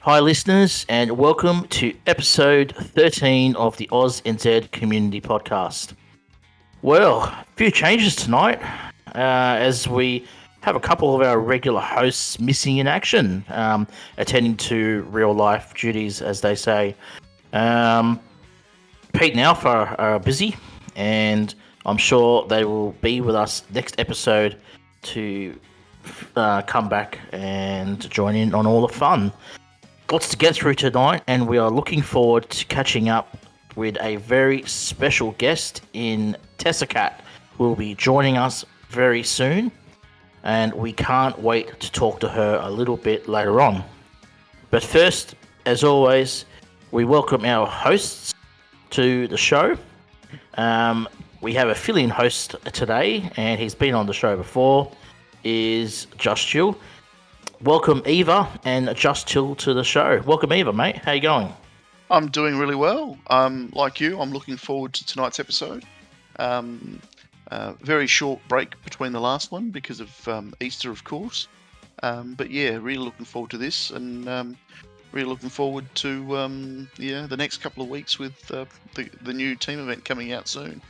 Hi, listeners, and welcome to episode 13 of the AUSNZ Community Podcast. Well, a few changes tonight as we have a couple of our regular hosts missing in action, attending to real life duties, as they say. Pete and Alpha are busy, and I'm sure they will be with us next episode to come back and join in on all the fun. Lots to get through tonight, and we are looking forward to catching up with a very special guest in Tessa.Cat, who will be joining us very soon, and we can't wait to talk to her a little bit later on. But first, as always, we welcome our hosts to the show. We have a fill-in host today, and he's been on the show before, is JustChill. Welcome Eva and JustChill to the show. Welcome Eva, mate. How you going? I'm doing really well. Like you, I'm looking forward to tonight's episode. Very short break between the last one because of Easter, of course. But yeah, really looking forward to this, and really looking forward to the next couple of weeks with the new team event coming out soon.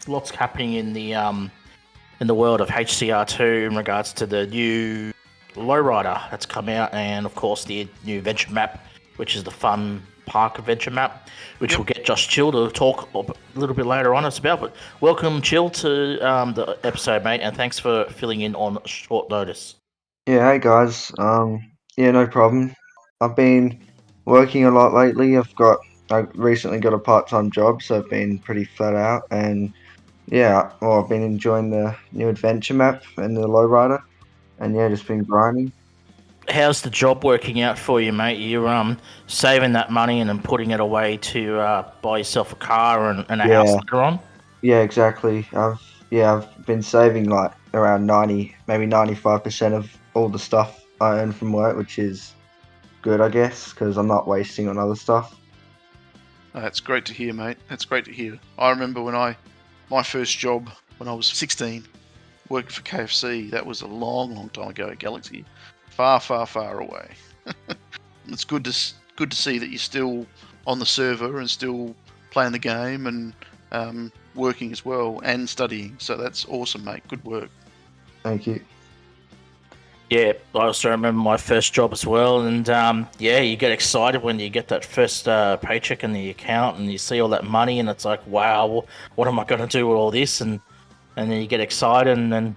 Lots happening in the world of HCR2 in regards to the new lowrider that's come out, and of course the new adventure map, which is the fun park adventure map, which we'll get JustChill to talk a little bit later on us about. But welcome Chill to the episode, mate, and thanks for filling in on short notice. Yeah, hey guys. No problem. I've been working a lot lately. I recently got a part-time job, so I've been pretty flat out. And yeah, I've been enjoying the new adventure map and the lowrider, and yeah, just been grinding. How's the job working out for you, mate? You're saving that money and then putting it away to buy yourself a car and a house later on? Yeah, exactly. I've been saving like around 90, maybe 95% of all the stuff I earn from work, which is good, I guess, because I'm not wasting on other stuff. That's great to hear, mate. That's great to hear. I remember my first job when I was 16, working for KFC. That was a long, long time ago. Galaxy, far, far, far away. It's good to see that you're still on the server and still playing the game and working as well and studying. So that's awesome, mate. Good work. Thank you. Yeah, I also remember my first job as well, and you get excited when you get that first paycheck in the account and you see all that money, and it's like, wow, what am I going to do with all this? And then you get excited, and then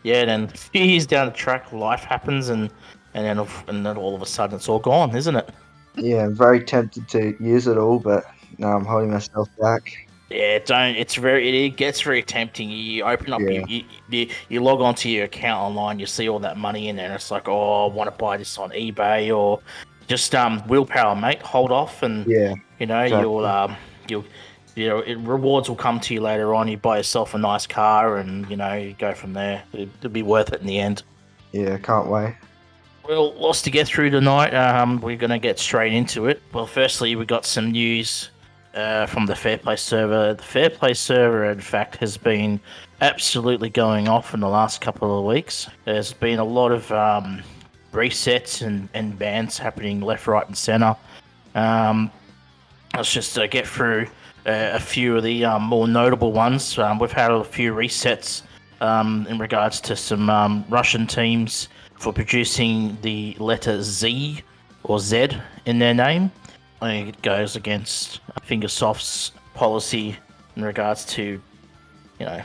a few years down the track, life happens, and then all of a sudden it's all gone, isn't it? Yeah, I'm very tempted to use it all, but no, I'm holding myself back. Yeah, don't. It gets very tempting. You open up, you log onto your account online, you see all that money in there, and it's like, oh, I want to buy this on eBay, or just willpower, mate. Hold off, and Exactly. rewards will come to you later on. You buy yourself a nice car, and you go from there. It'll be worth it in the end. Yeah, can't wait. Well, lots to get through tonight. We're gonna get straight into it. Well, firstly, we got some news from the Fair Play server. The Fair Play server, in fact, has been absolutely going off in the last couple of weeks. There's been a lot of resets and bans happening left, right, and centre. Let's just get through a few of the more notable ones. We've had a few resets in regards to some Russian teams for producing the letter Z or Z in their name. I think it goes against Fingersoft's policy in regards to,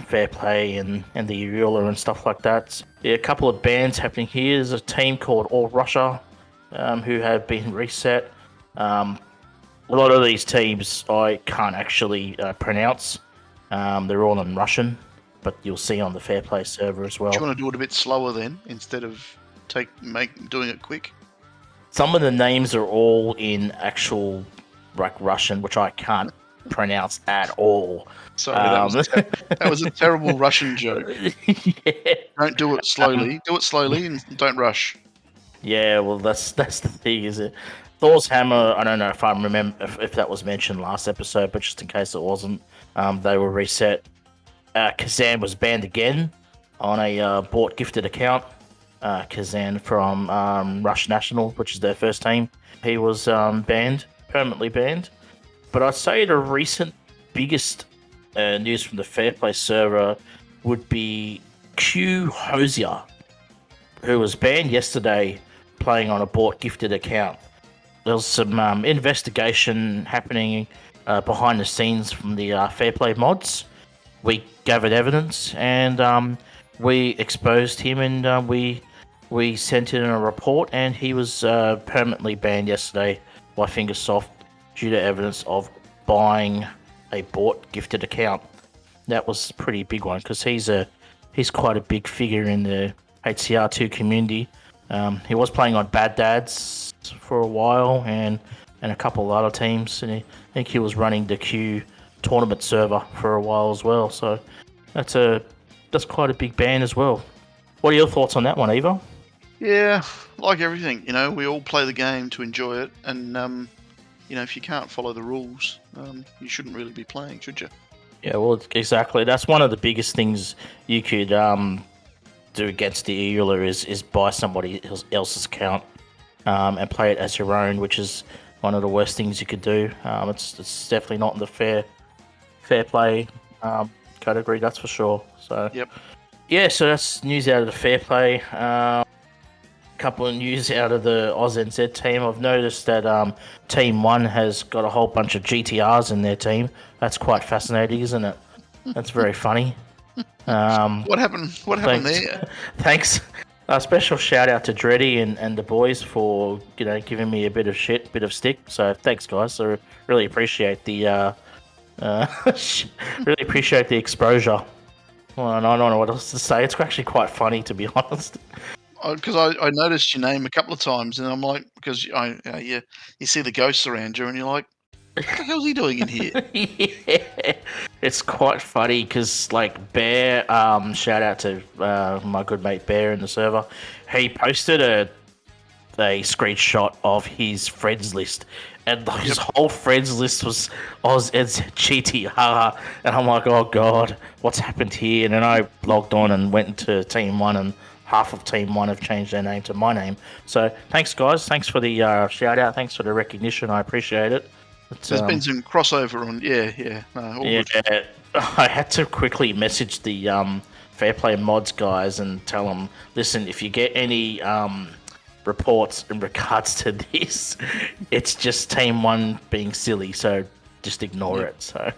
fair play and the ruler and stuff like that. Yeah, a couple of bans happening here. There's a team called All Russia who have been reset. A lot of these teams I can't actually pronounce. They're all in Russian, but you'll see on the Fair Play server as well. Do you want to do it a bit slower then, instead of doing it quick? Some of the names are all in actual Russian, which I can't pronounce at all. Sorry, that was a terrible Russian joke. Yeah. Don't do it slowly. Do it slowly and don't rush. Yeah, well, that's the thing, is it? Thor's hammer. I don't know if I remember if that was mentioned last episode, but just in case it wasn't, they were reset. Kazan was banned again on a bought gifted account. Kazan from Rush National, which is their first team. He was banned, permanently banned. But I'd say the recent biggest news from the Fair Play server would be Q Hosier, who was banned yesterday playing on a bought gifted account. There was some investigation happening behind the scenes from the Fair Play mods. We gathered evidence and we exposed him, and we sent in a report, and he was permanently banned yesterday by Fingersoft due to evidence of buying a bought gifted account. That was a pretty big one because he's quite a big figure in the HCR2 community. He was playing on Bad Dads for a while and a couple of other teams, and I think he was running the Q tournament server for a while as well. So that's quite a big ban as well. What are your thoughts on that one, Eva? Yeah, like everything, we all play the game to enjoy it, and if you can't follow the rules, you shouldn't really be playing, should you? Yeah, well, exactly. That's one of the biggest things you could do against the Eula is buy somebody else's account and play it as your own, which is one of the worst things you could do. It's definitely not in the fair play category, that's for sure. So Yep. Yeah, so that's news out of the fair play. Couple of news out of the AUSNZ team. I've noticed that Team 1 has got a whole bunch of GTRs in their team. That's quite fascinating, isn't it? That's very funny. What happened? What happened there? Thanks. A special shout out to Dreddy and the boys for giving me a bit of stick. So thanks, guys. I really appreciate the really appreciate the exposure. Well, I don't know what else to say. It's actually quite funny, to be honest. Because I noticed your name a couple of times, and I'm like, because you see the ghosts around you, and you're like, what the hell's he doing in here? Yeah, it's quite funny because like Bear, shout out to my good mate Bear in the server. He posted a screenshot of his friends list, and his whole friends list was AUSNZ GTR, and I'm like, oh god, what's happened here? And then I logged on and went into Team 1, and half of Team 1 have changed their name to my name. So thanks, guys. Thanks for the shout out. Thanks for the recognition. I appreciate it. There's been some crossover on, good. I had to quickly message the Fair Play Mods guys and tell them, listen, if you get any reports in regards to this, it's just Team 1 being silly, so just ignore it. So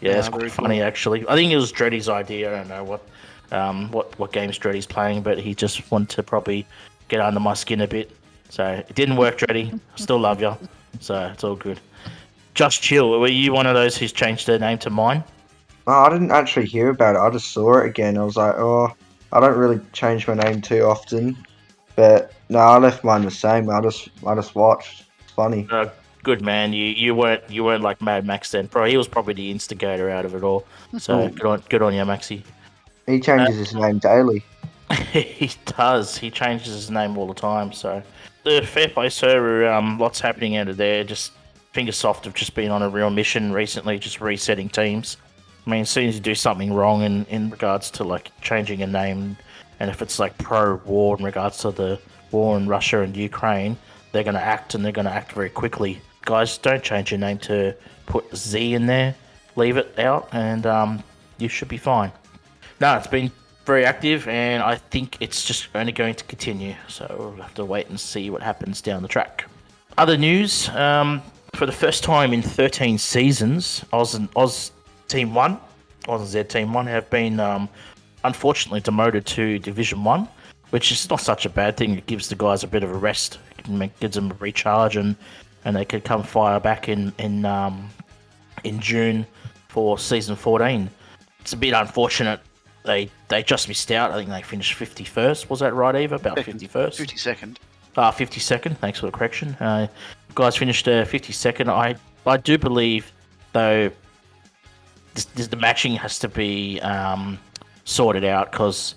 it's quite funny, actually. I think it was Dreddy's idea. I don't know what games Dreddy's playing, but he just wanted to probably get under my skin a bit. So it didn't work, Dreddy. Still love you. So it's all good. JustChill, were you one of those who's changed their name to mine? Oh, I didn't actually hear about it. I just saw it again. I was like, oh, I don't really change my name too often. But no, I left mine the same. I just watched. It's funny. Good man. You weren't like Mad Max then. He was probably the instigator out of it all. So good on you, Maxi. He changes his name daily. He does. He changes his name all the time. So the Fair Play server, lots happening out of there. Just Fingersoft have just been on a real mission recently, just resetting teams. I mean, as soon as you do something wrong in regards to like changing a name, and if it's like pro-war in regards to the war in Russia and Ukraine, they're going to act, and they're going to act very quickly. Guys, don't change your name to put Z in there. Leave it out, and you should be fine. No, it's been very active, and I think it's just only going to continue. So we'll have to wait and see what happens down the track. Other news, for the first time in 13 seasons, AUSNZ Team 1 have been unfortunately demoted to Division 1, which is not such a bad thing. It gives the guys a bit of a rest, gives them a recharge, and they could come fire back in June for Season 14. It's a bit unfortunate. They just missed out. I think they finished 51st. Was that right, Eva? About 51st? 52nd. 52nd. Thanks for the correction. Guys finished 52nd. I do believe, though, the matching has to be sorted out, because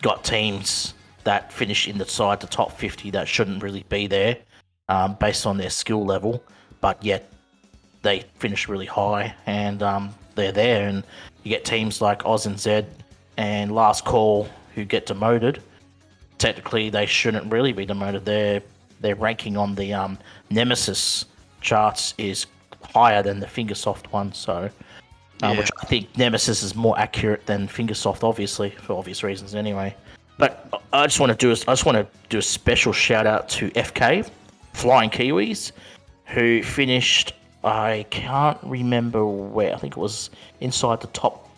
got teams that finish inside the top 50 that shouldn't really be there based on their skill level, but yet they finish really high, and they're there. And you get teams like AUSNZ and Last Call who get demoted. technically they shouldn't really be demoted. Their ranking on the Nemesis charts is higher than the Fingersoft one, so which I think Nemesis is more accurate than Fingersoft, obviously for obvious reasons anyway. But I just want to do a special shout out to FK, Flying Kiwis, who finished. I can't remember where. I think it was inside the top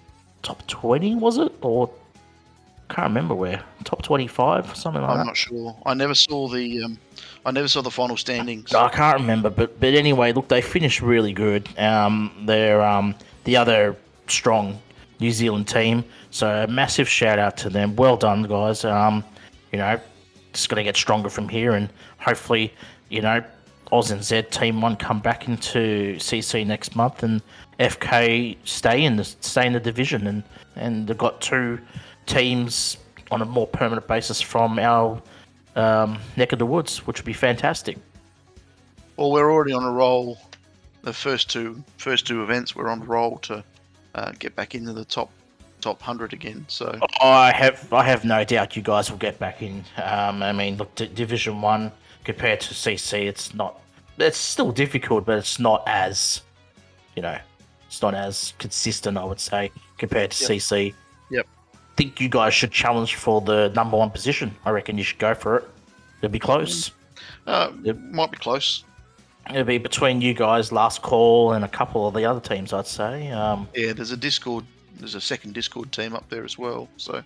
20, was it? Or can't remember where. Top 25, something like that. I'm not sure. I never saw the final standings. I can't remember, but anyway, look, they finished really good. They're the other strong New Zealand team, so a massive shout out to them. Well done, guys. Just gonna get stronger from here, and hopefully, AUSNZ Team 1 come back into CC next month, and FK stay in the division, and they've got 2 teams on a more permanent basis from our neck of the woods, which would be fantastic. Well, we're already on a roll. The first two events, we're on a roll to get back into the top 100 again. So I have no doubt you guys will get back in. I mean, look, Division 1 compared to CC, it's still difficult, but it's not as, it's not as consistent, I would say, compared to CC. Yep. I think you guys should challenge for the number 1 position. I reckon you should go for it. It'll be close. It might be close. It'll be between you guys, Last Call, and a couple of the other teams, I'd say. There's a second Discord team up there as well. So.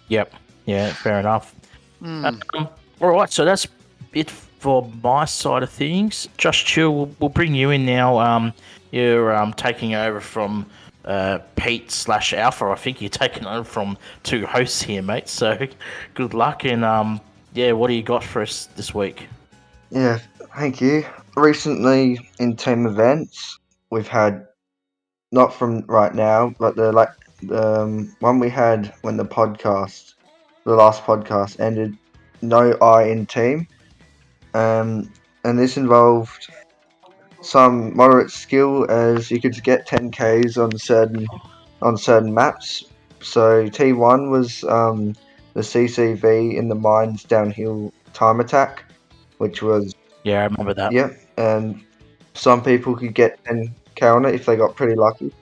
Yep. Yeah, fair enough. All right, so that's it for my side of things. JustChill, we'll bring you in now. You're taking over from Pete/Alpha. I think you're taking over from 2 hosts here, mate. So good luck, and what do you got for us this week? Yeah, thank you. Recently in team events, we've had, not from right now, but the one we had when the last podcast ended, no I in team, and this involved some moderate skill, as you could get 10Ks on certain maps. So T1 was the CCV in the mines downhill time attack, which was... Yeah, I remember that. Yep, and some people could get 10K on it if they got pretty lucky.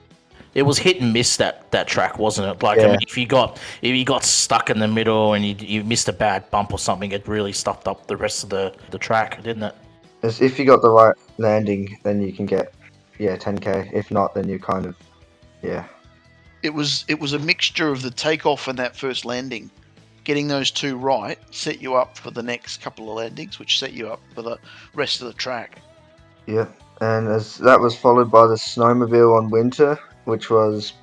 It was hit and miss that track, wasn't it? Like, I mean, if you got stuck in the middle and you missed a bad bump or something, it really stuffed up the rest of the track, didn't it? As if you got the right landing, then you can get 10K. If not, then you kind of It was a mixture of the takeoff and that first landing. Getting those 2 right set you up for the next couple of landings, which set you up for the rest of the track. Yeah, and as that was followed by the snowmobile on winter, which was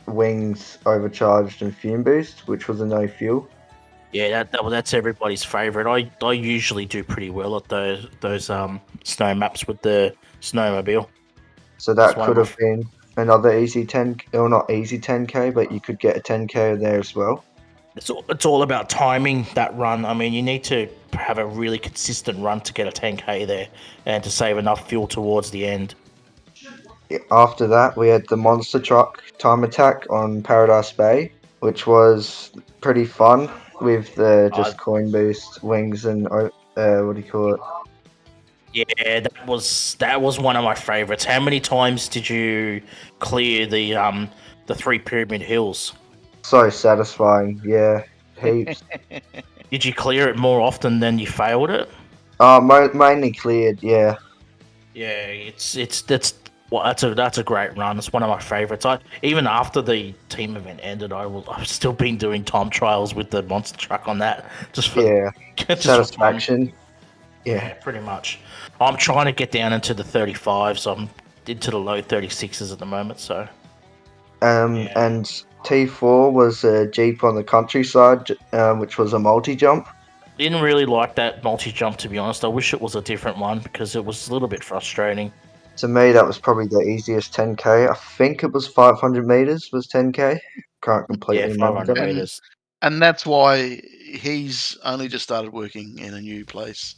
wings overcharged and fume boost, which was a no fuel. Yeah, that's everybody's favourite. I usually do pretty well at those snow maps with the snowmobile. So that could have been another easy 10, or not easy 10K, but you could get a 10K there as well. It's all about timing that run. I mean, you need to have a really consistent run to get a 10K there and to save enough fuel towards the end. After that, we had the monster truck time attack on Paradise Bay, which was pretty fun with the just coin boost, wings, and what do you call it? Yeah, that was one of my favourites. How many times did you clear the 3 Pyramid Hills? So satisfying, yeah, heaps. Did you clear it more often than you failed it? Mainly cleared, yeah. Yeah, that's a great run. It's one of my favourites. Even after the team event ended, I've still been doing time trials with the monster truck on that, just for satisfaction. Yeah, pretty much. I'm trying to get down into the 35s. I'm into the low 36s at the moment. So, and T4 was a Jeep on the countryside, which was a multi-jump. Didn't really like that multi-jump, to be honest. I wish it was a different one because it was a little bit frustrating. To me, that was probably the easiest 10K. I think it was 500 meters was 10K. Can't completely remember. 500 meters. And that's why he's only just started working in a new place.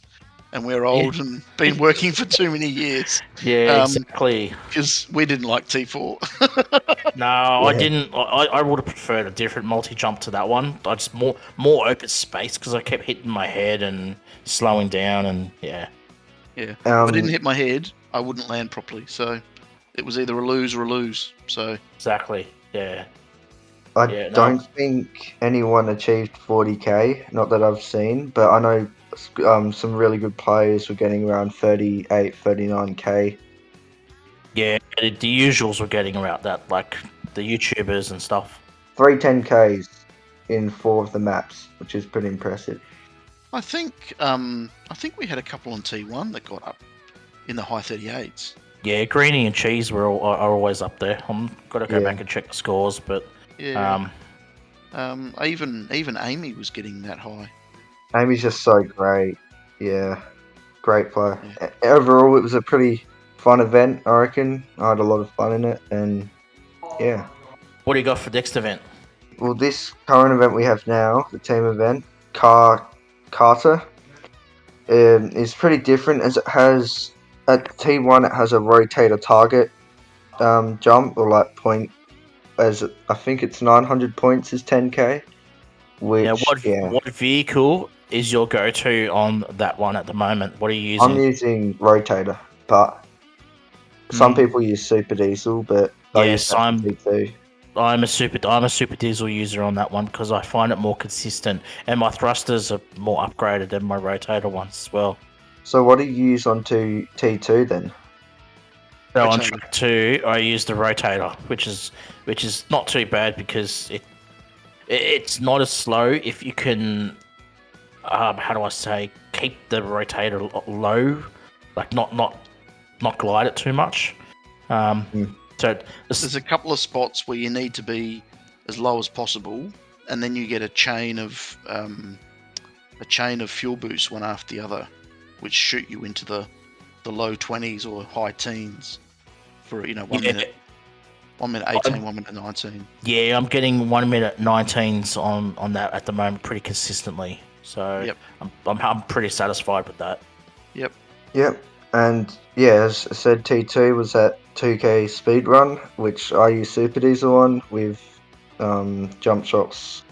and we're old and been working for too many years. Yeah, exactly. Because we didn't like T4. No, I Yeah. didn't. I would have preferred a different multi-jump to that one. I just more open space because I kept hitting my head and slowing down, and yeah. Yeah. If I didn't hit my head, I wouldn't land properly. So it was either a lose or a lose. So Exactly. Yeah. I Yeah, no. don't think anyone achieved 40k, not that I've seen, but I know some really good players were getting around 38, 39k. Yeah, the usuals were getting around that, like the YouTubers and stuff. 310ks in 4 of the maps, which is pretty impressive. I think we had a couple on T1 that got up in the high 38s. Yeah, Greenie and Cheese are always up there. I'm gotta go Yeah. back and check the scores, but Yeah. Even Amy was getting that high. Amy's just so great. Yeah, great player. Yeah. Overall, it was a pretty fun event, I reckon. I had a lot of fun in it, and yeah. what do you got for next event? Well, this current event we have now, the team event, Carter, is pretty different as it has, at T1 it has a rotator target jump, or like point, as I think it's 900 points is 10k, which, Now, what vehicle is your go-to on that one at the moment? What are you using? I'm using rotator, but some people use super diesel, but I use Yes, that for T2. I'm a super diesel user on that one because I find it more consistent, and my thrusters are more upgraded than my rotator ones as well. So what do you use on T2 then? So on Rotator. track 2, I use the rotator, which is not too bad because it's not as slow if you can. How do I say? Keep the rotator low, like not glide it too much. So There's a couple of spots where you need to be as low as possible, and then you get a chain of fuel boosts one after the other, which shoot you into the low 20s or high teens for 1 minute. 1 minute 18, 1 minute 19. Yeah, I'm getting 1 minute 19s on that at the moment pretty consistently. So Yep. I'm pretty satisfied with that. Yep. And yeah, as I said, T2 was at 2k speed run, which I use super diesel on with jump shocks,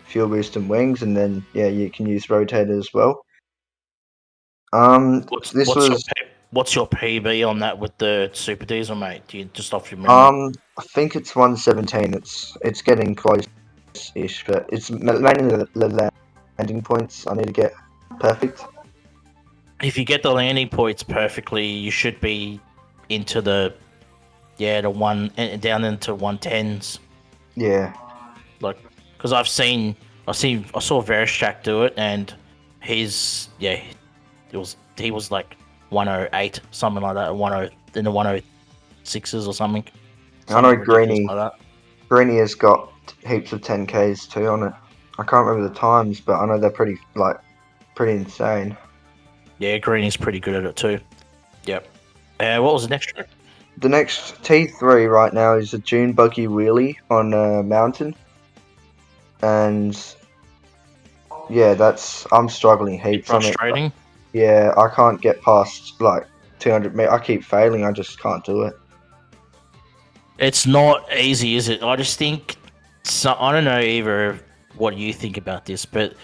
fuel boost, and wings, and then yeah, you can use rotator as well. What's your PB on that with the super diesel, mate? Do you just off your memory? I think it's 117. It's getting close-ish, but it's mainly the landing points I need to get perfect. If you get the landing points perfectly, you should be into the one down into 110s. Yeah. Like, because I saw Verishak do it, and he was like 108, something like that, 10 in the 106s or something. I know Ridiculous like that. Greenie has got heaps of 10Ks too on it. I can't remember the times, but I know they're pretty insane. Yeah, Greeny's pretty good at it too. Yep. What was the next track? The next T3 right now is a dune buggy wheelie on a mountain, and yeah, I'm struggling heaps on it. Frustrating. Yeah, I can't get past like 200 meters. I keep failing. I just can't do it. It's not easy, is it? I just think. I don't know either what you think about this, but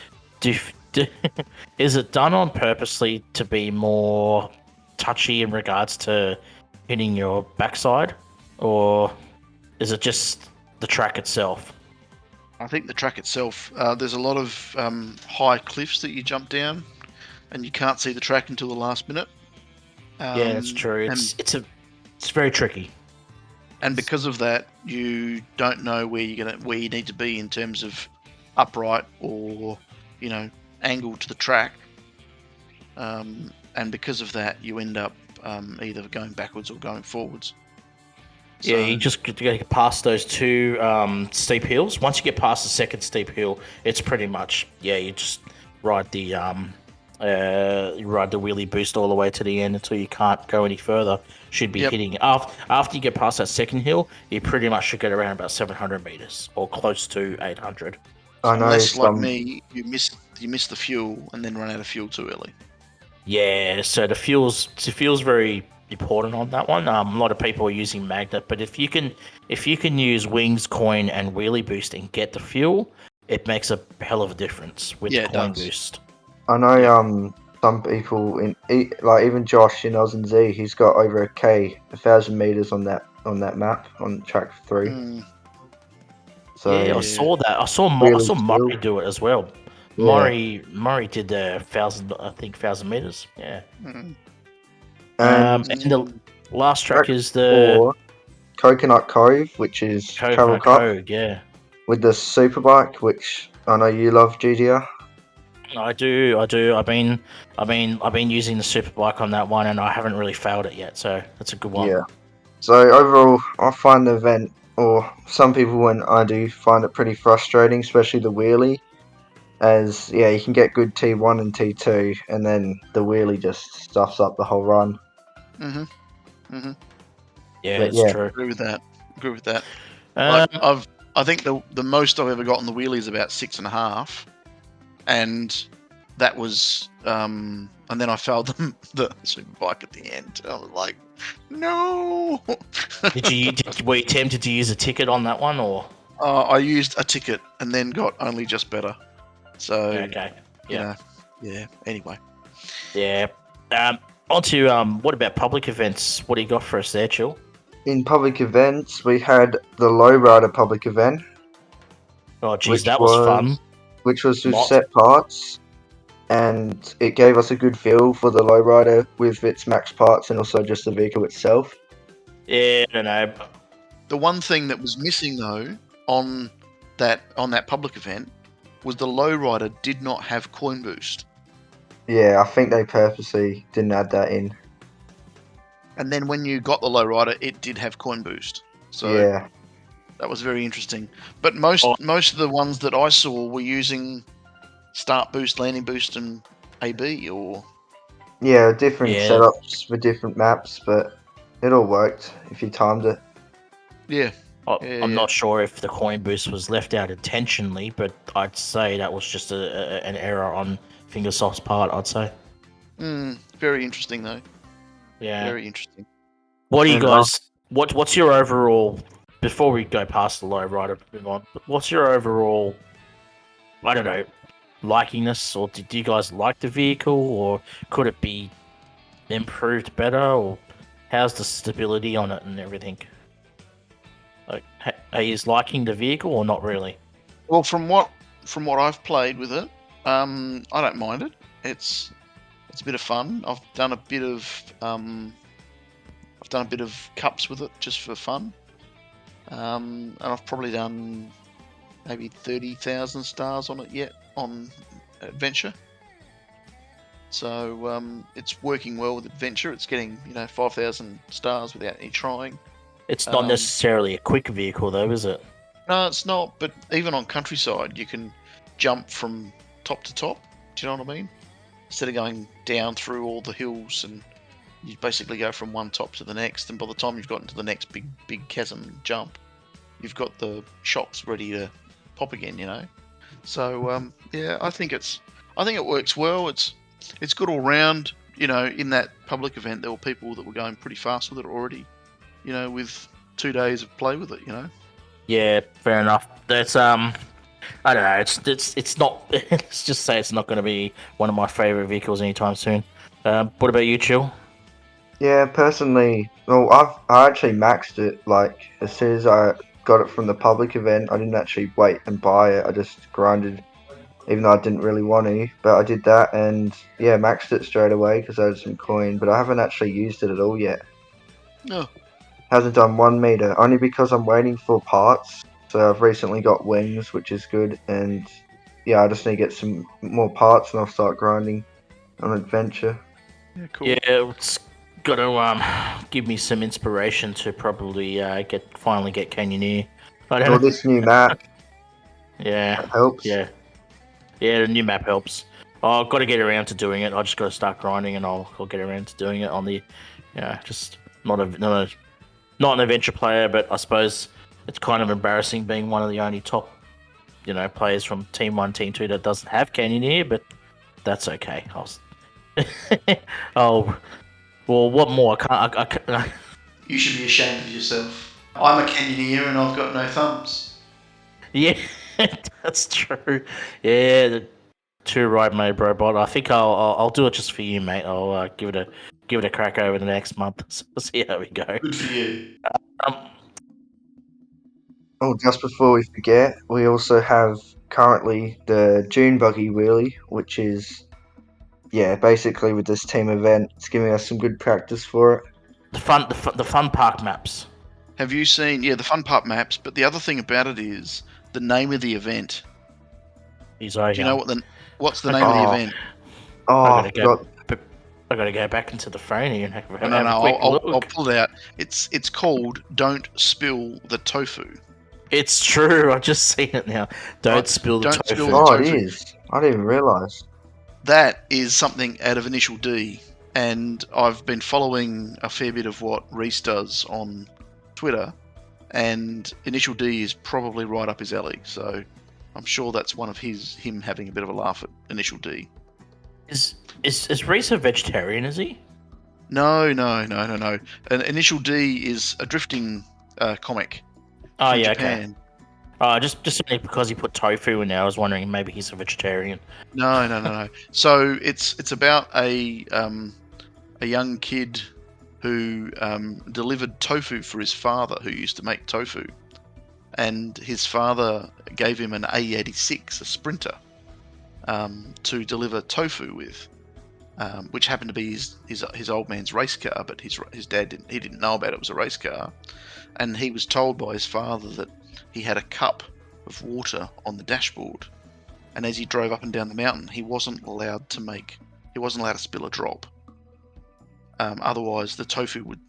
is it done on purposely to be more touchy in regards to hitting your backside, or is it just the track itself? I think the track itself, there's a lot of high cliffs that you jump down, and you can't see the track until the last minute. Yeah, it's true. It's very tricky. And because of that, you don't know where you need to be in terms of upright or angle to the track. And because of that, you end up either going backwards or going forwards. Yeah, you just got to get past those two steep hills. Once you get past the second steep hill, it's pretty much you just ride the wheelie boost all the way to the end until you can't go any further. Should be hitting after you get past that second hill, you pretty much should get around about 700 meters or close to 800. I know unless, like me, you miss the fuel and then run out of fuel too early. Yeah, so the fuel's very important on that one. A lot of people are using magnet, but if you can use wings, coin, and wheelie boost and get the fuel, it makes a hell of a difference with Yeah, the it coin does. boost. I know Yeah. some people like even Josh in AUSNZ, he's got over 1,000 meters on that map on track 3. Mm, Yeah, I So yeah. saw that. I really saw skilled. Murray do it as well. Yeah, Murray did the thousand, I think, 1,000 meters. Yeah. Mm, and And the mm. last track track is the 4, Coconut Cove, which is Travel Coconut Cup Code. Yeah. with the superbike, which I know you love, GDR. I do. I've been using the super bike on that one, and I haven't really failed it yet. So that's a good one. Yeah. So overall, I find the event, or some people when I do find it pretty frustrating, especially the wheelie. As yeah, you can get good T1 and T2, and then the wheelie just stuffs up the whole run. Mhm. Mhm. Yeah, But it's yeah, true. Agree with that. Agree with that. Like Um, I think the most I've ever got on the wheelie is about 6.5, and that was and then I failed the super bike at the end. I was like, no. were you tempted to use a ticket on that one, or? I used a ticket and then got only just better. So Okay. you Yeah. know, yeah. Anyway, Yeah. On to what about public events? What do you got for us there, Chill? in public events, we had the lowrider public event, Oh, geez, which that was fun. was which was with Lot. set parts, and it gave us a good feel for the lowrider with its max parts and also just the vehicle itself. Yeah, I don't know. the one thing that was missing though on that public event was the lowrider did not have coin boost. Yeah, I think they purposely didn't add that in. And then when you got the lowrider, it did have coin boost. So Yeah, that was very interesting. But Oh, most of the ones that I saw were using start boost, landing boost, and AB. Or yeah, different yeah. setups for different maps, but it all worked if you timed it. yeah, I'm yeah. not sure if the coin boost was left out intentionally, but I'd say that was just an error on Fingersoft's part. I'd say. Very interesting though. Yeah. Very interesting. What do you And guys? What's your overall? Before we go past the low rider, move on. But what's your overall? I don't know, liking this, or do you guys like the vehicle, or could it be improved better, or how's the stability on it and everything? Like, are you liking the vehicle or not really? Well, from what I've played with it, I don't mind it. It's a bit of fun. I've done a bit of cups with it just for fun, and I've probably done maybe 30,000 stars on it yet on adventure. So it's working well with adventure. It's getting 5,000 stars without any trying. It's not Um, necessarily a quick vehicle, though, is it? no, it's not. But even on countryside, you can jump from top to top. Do you know what I mean? Instead of going down through all the hills, and you basically go from one top to the next. And by the time you've gotten to the next big chasm jump, you've got the shops ready to pop again. So yeah, I think it works well. It's good all round. In that public event, there were people that were going pretty fast with it already. With 2 days of play with it. Yeah, fair enough. That's I don't know. It's not. Let's just say it's not going to be one of my favorite vehicles anytime soon. What about you, Chill? yeah, personally, well, I actually maxed it. Like as soon as I got it from the public event, I didn't actually wait and buy it. I just grinded, even though I didn't really want to. But I did that, and yeah, maxed it straight away because I had some coin. But I haven't actually used it at all yet. No. Hasn't done 1 meter, only because I'm waiting for parts. So I've recently got wings, which is good, and yeah, I just need to get some more parts, and I'll start grinding on adventure. Yeah. Cool. Yeah, it's got to give me some inspiration to probably finally get Canyoneer. I don't Or know. this new map Yeah, that helps. yeah, yeah. The new map helps. I've got to get around to doing it. I just got to start grinding, and I'll get around to doing it on the, just not an adventure player, but I suppose it's kind of embarrassing being one of the only top, players from Team 1, Team 2 that doesn't have Canyoneer, but that's okay. Oh, well, what more? I can't. You should be ashamed of yourself. I'm a canyoneer and I've got no thumbs. Yeah, that's true. Yeah, too right, mate, bro. But I think I'll do it just for you, mate. I'll give it a crack over the next month. See how we go. Good for you. Um, Oh, just before we forget, we also have currently the June Buggy Wheelie, which is, yeah, basically with this team event, it's giving us some good practice for it. the fun park maps. Have you seen, the fun park maps? But the other thing about it is the name of the event. He's Do you know what's the name of the Oh, event? I oh, I gotta go. forgot. I gotta go back into the phone here and No, have a quick I'll look. pull it out. It's called "Don't Spill the Tofu." It's true. I've just seen it now. Don't Right? spill the Don't spill tofu. the Oh, it tofu. is. I didn't even realise. That is something out of Initial D, and I've been following a fair bit of what Reese does on Twitter, and Initial D is probably right up his alley. So I'm sure that's one of him having a bit of a laugh at Initial D. Is Reese a vegetarian? Is he? No. And Initial D is a drifting comic Oh from yeah, okay. Japan. Just simply because he put tofu in there, I was wondering maybe he's a vegetarian. No. So it's about a young kid who delivered tofu for his father, who used to make tofu, and his father gave him an A86, a Sprinter, to deliver tofu with, which happened to be his old man's race car, but his dad didn't know about it was a race car, and he was told by his father that he had a cup of water on the dashboard, and as he drove up and down the mountain, he wasn't allowed to spill a drop. Otherwise, the tofu would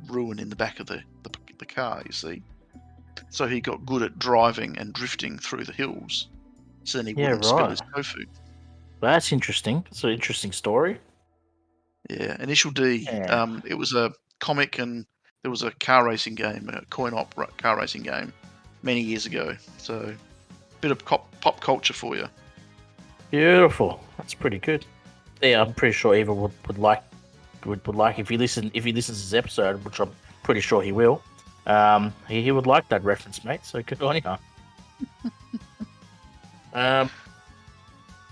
ruin in the back of the car. You see, so he got good at driving and drifting through the hills, so then he Yeah, wouldn't spill right. his tofu. Well, that's interesting. It's an interesting story. Yeah, Initial D. Yeah. It was a comic, and there was a car racing game, a coin-op car racing game, many years ago. So, bit of pop culture for you. Beautiful. That's pretty good. Yeah, I'm pretty sure Eva would like if he listens to this episode, which I'm pretty sure he will. He would like that reference, mate. So good on you.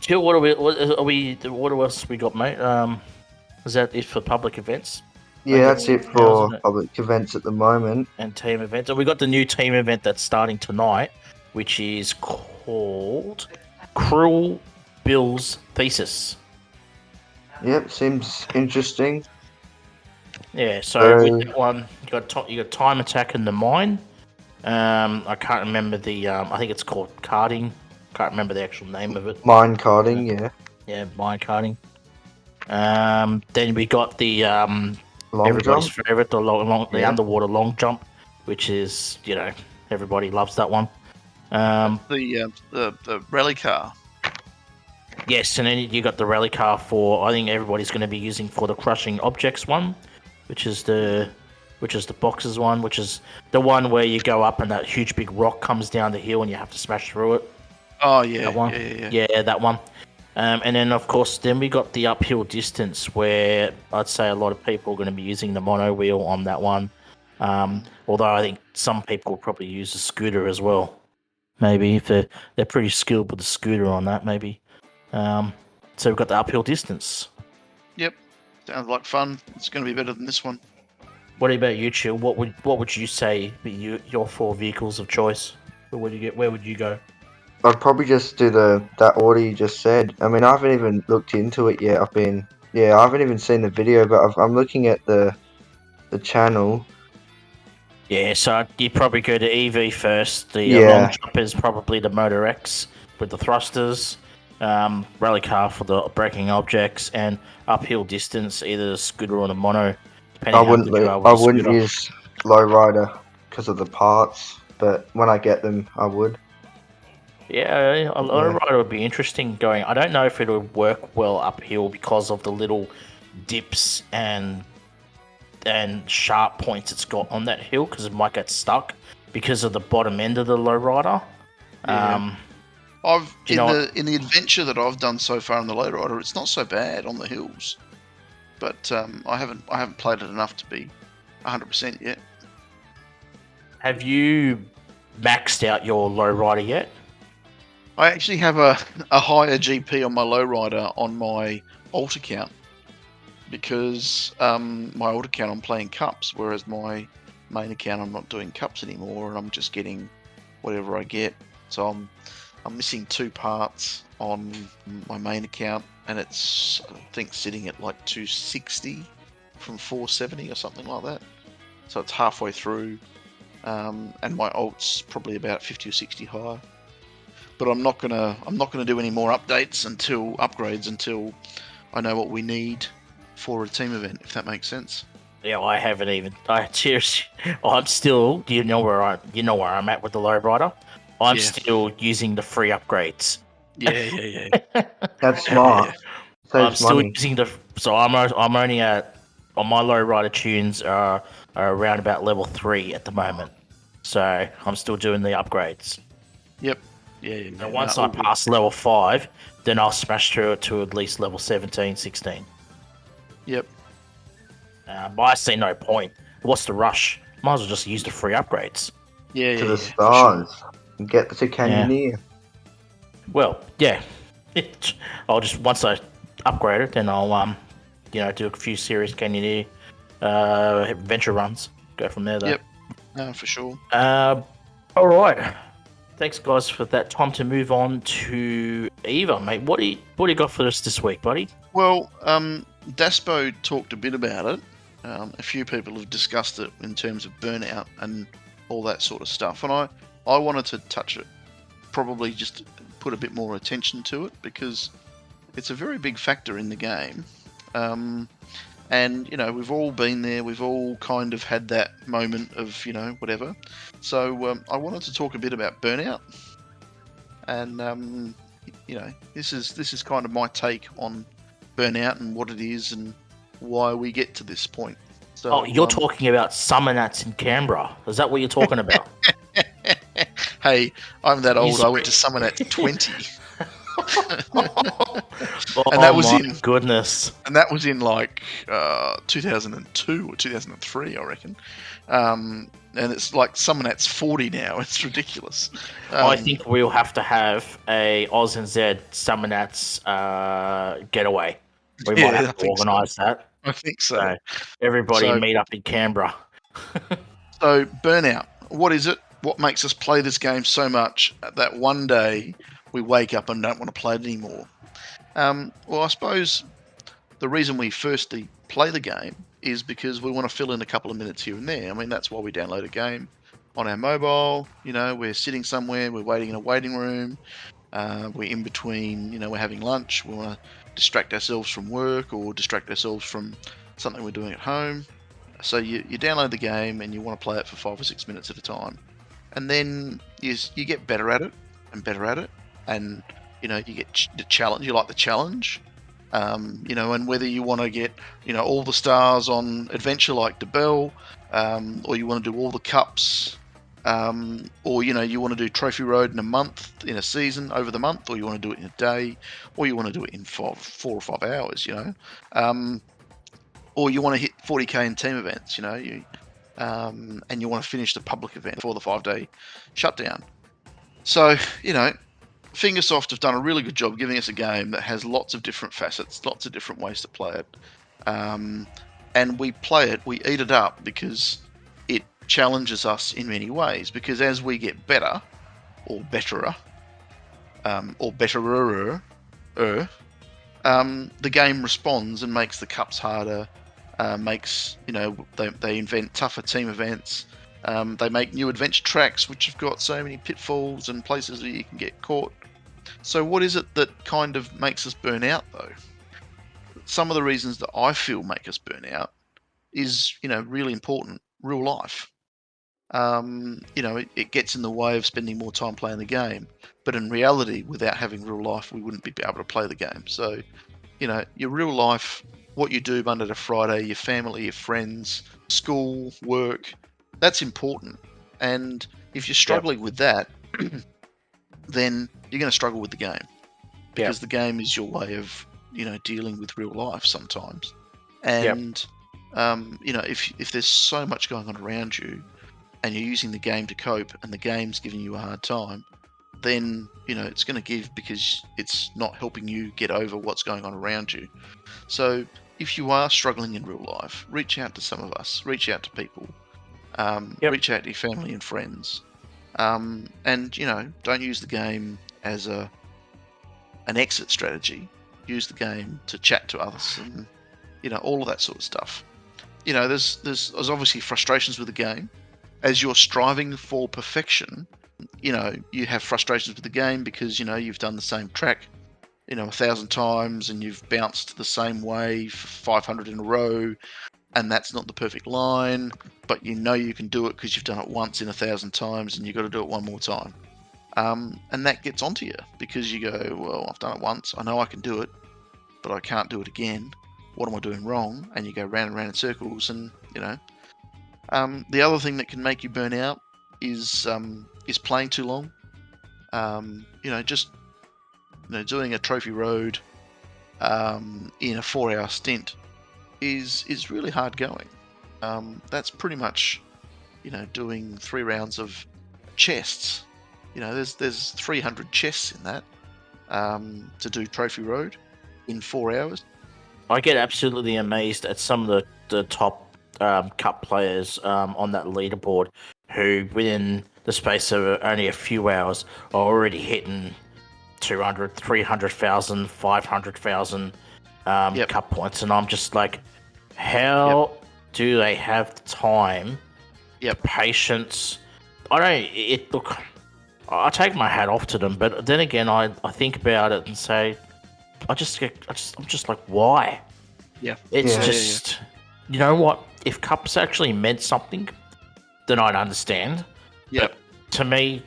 Chill. What else we got, mate? Is that it for public events? Yeah, that's it Now, isn't for it? public events at the moment. And team events. And we got the new team event that's starting tonight, which is called Cruel Bill's Thesis. Yep, seems interesting. Yeah, so with that one, you got time attack in the mine. I can't remember the. I think it's called karting. Can't remember the actual name of it. Mine carding, yeah. Yeah, mine karting. Then we got the Long everybody's jump. favorite, the Yeah. underwater long jump, which is everybody loves that one. The rally car. Yes, and then you got the rally car for I think everybody's going to be using for the crushing objects one, which is the boxes one, which is the one where you go up and that huge big rock comes down the hill and you have to smash through it. Oh yeah, That one. yeah. That one. And then of course, then we got the uphill distance where I'd say a lot of people are going to be using the mono wheel on that one. Although I think some people will probably use the scooter as well. Maybe if they're pretty skilled with the scooter on that, maybe. So we've got the uphill distance. Yep, sounds like fun. It's going to be better than this one. What about you, Chill? What would you say be your 4 vehicles of choice? Where would you go? I'd probably just do that order you just said. I mean, I haven't even looked into it yet. I haven't even seen the video, but I'm looking at the channel. Yeah, so you'd probably go to EV first. The Yeah. long jump is probably the Motor X with the thrusters. Rally car for the braking objects, and uphill distance, either the scooter or the mono. Depending I on how wouldn't good you are with I the wouldn't scooter. use lowrider because of the parts, but when I get them, I would. Yeah, a lowrider would be interesting going. I don't know if it would work well uphill because of the little dips and sharp points it's got on that hill, because it might get stuck because of the bottom end of the lowrider. Yeah. Do you know what? in the adventure that I've done so far in the lowrider, it's not so bad on the hills, but I haven't played it enough to be 100% yet. Have you maxed out your lowrider yet? I actually have a higher GP on my lowrider on my alt account because my alt account I'm playing cups, whereas my main account I'm not doing cups anymore, and I'm just getting whatever I get. So I'm missing 2 parts on my main account, and it's I think sitting at like 260 from 470 or something like that. So it's halfway through, and my alt's probably about 50 or 60 high. But I'm not gonna do any more upgrades until I know what we need for a team event, if that makes sense. Yeah, I haven't even. I'm still. You know where I'm at with the lowrider. I'm Yeah. still using the free upgrades. Yeah. That's smart. Yeah. I'm Saves still money. using the. So I'm only at on my lowrider tunes are around about level 3 at the moment. So I'm still doing the upgrades. Yep. Yeah. And once No, I all good. pass level 5, then I'll smash through it to at least level 17, 16. Yep. But I see no point. What's the rush? Might as well just use the free upgrades. Yeah. To the For sure. stars. Get to Canyoneer. Well, yeah. I'll just once I upgrade it, then I'll do a few serious Canyoneer adventure runs. Go from there, though. Yep. No, for sure. All right. Thanks, guys, for that. Time to move on to Eva, mate. What do you got for us this week, buddy? Well, Daspo talked a bit about it. A few people have discussed it in terms of burnout and all that sort of stuff, and I wanted to touch it, probably just put a bit more attention to it because it's a very big factor in the game. And we've all been there. We've all kind of had that moment of whatever. So I wanted to talk a bit about burnout, and this is kind of my take on burnout and what it is and why we get to this point. So, you're talking about Summernats in Canberra. Is that what you're talking about? Hey, I'm that old. Sorry. I went to Summernats 20. Oh, And that was my in- goodness. And that was in like 2002 or 2003, I reckon. And it's like Summernats 40 now. It's ridiculous. I think we'll have to have a AUSNZ Summernats getaway. We Yeah, might I have to think so. organise that. I think so. So everybody So- meet up in Canberra. So, burnout. What is it? What makes us play this game so much that one day we wake up and don't want to play it anymore? Well, I suppose the reason we firstly play the game is because we want to fill in a couple of minutes here and there. I mean, that's why we download a game on our mobile. We're sitting somewhere, we're waiting in a waiting room, we're in between, we're having lunch, we want to distract ourselves from work or distract ourselves from something we're doing at home. So you download the game and you want to play it for 5 or 6 minutes at a time. And then you get better at it and better at it. And, you get the challenge. You like the challenge. And whether you want to get, all the stars on adventure like DeBell, or you want to do all the cups, or, you want to do Trophy Road in a month, in a season, over the month, or you want to do it in a day, or you want to do it in 4 or 5 hours, or you want to hit 40k in team events, and you want to finish the public event before the 5-day shutdown. So, Fingersoft have done a really good job giving us a game that has lots of different facets, lots of different ways to play it. And we play it, we eat it up because it challenges us in many ways. Because as we get better, or betterer, or betterer, the game responds and makes the cups harder, makes, they invent tougher team events. They make new adventure tracks, which have got so many pitfalls and places where you can get caught. So what is it that kind of makes us burn out, though? Some of the reasons that I feel make us burn out is, really important. Real life. It gets in the way of spending more time playing the game. But in reality, without having real life, we wouldn't be able to play the game. So, your real life, what you do Monday to Friday, your family, your friends, school, work, that's important. And if you're struggling with that, then you're going to struggle with the game, because the game is your way of dealing with real life sometimes. And if there's so much going on around you, and you're using the game to cope, and the game's giving you a hard time, then it's going to give, because it's not helping you get over what's going on around you. So if you are struggling in real life, reach out to some of us, reach out to people, reach out to your family and friends, and don't use the game as an exit strategy. Use the game to chat to others, and all of that sort of stuff. There's obviously frustrations with the game. As you're striving for perfection, you have frustrations with the game because you've done the same track 1,000 times, and you've bounced the same way for 500 in a row, and that's not the perfect line, but you can do it because you've done it once in 1,000 times, and you've got to do it one more time. And that gets onto you, because you go, well, I've done it once, I know I can do it, but I can't do it again. What am I doing wrong? And you go round and round in circles, and the other thing that can make you burn out is playing too long. Doing a trophy road in a 4-hour stint is really hard going. That's pretty much doing 3 rounds of chests. There's 300 chests in that to do trophy road in 4 hours. I get absolutely amazed at some of the top cup players on that leaderboard who, within the space of only a few hours, are already hitting 200, 300,000, 500,000 cup points. And I'm just like, how do they have the time, the patience? Look, I take my hat off to them, but then again, I think about it and say, I'm just like, why? Yeah. It's just, you know what? If cups actually meant something, then I'd understand. Yeah. But to me,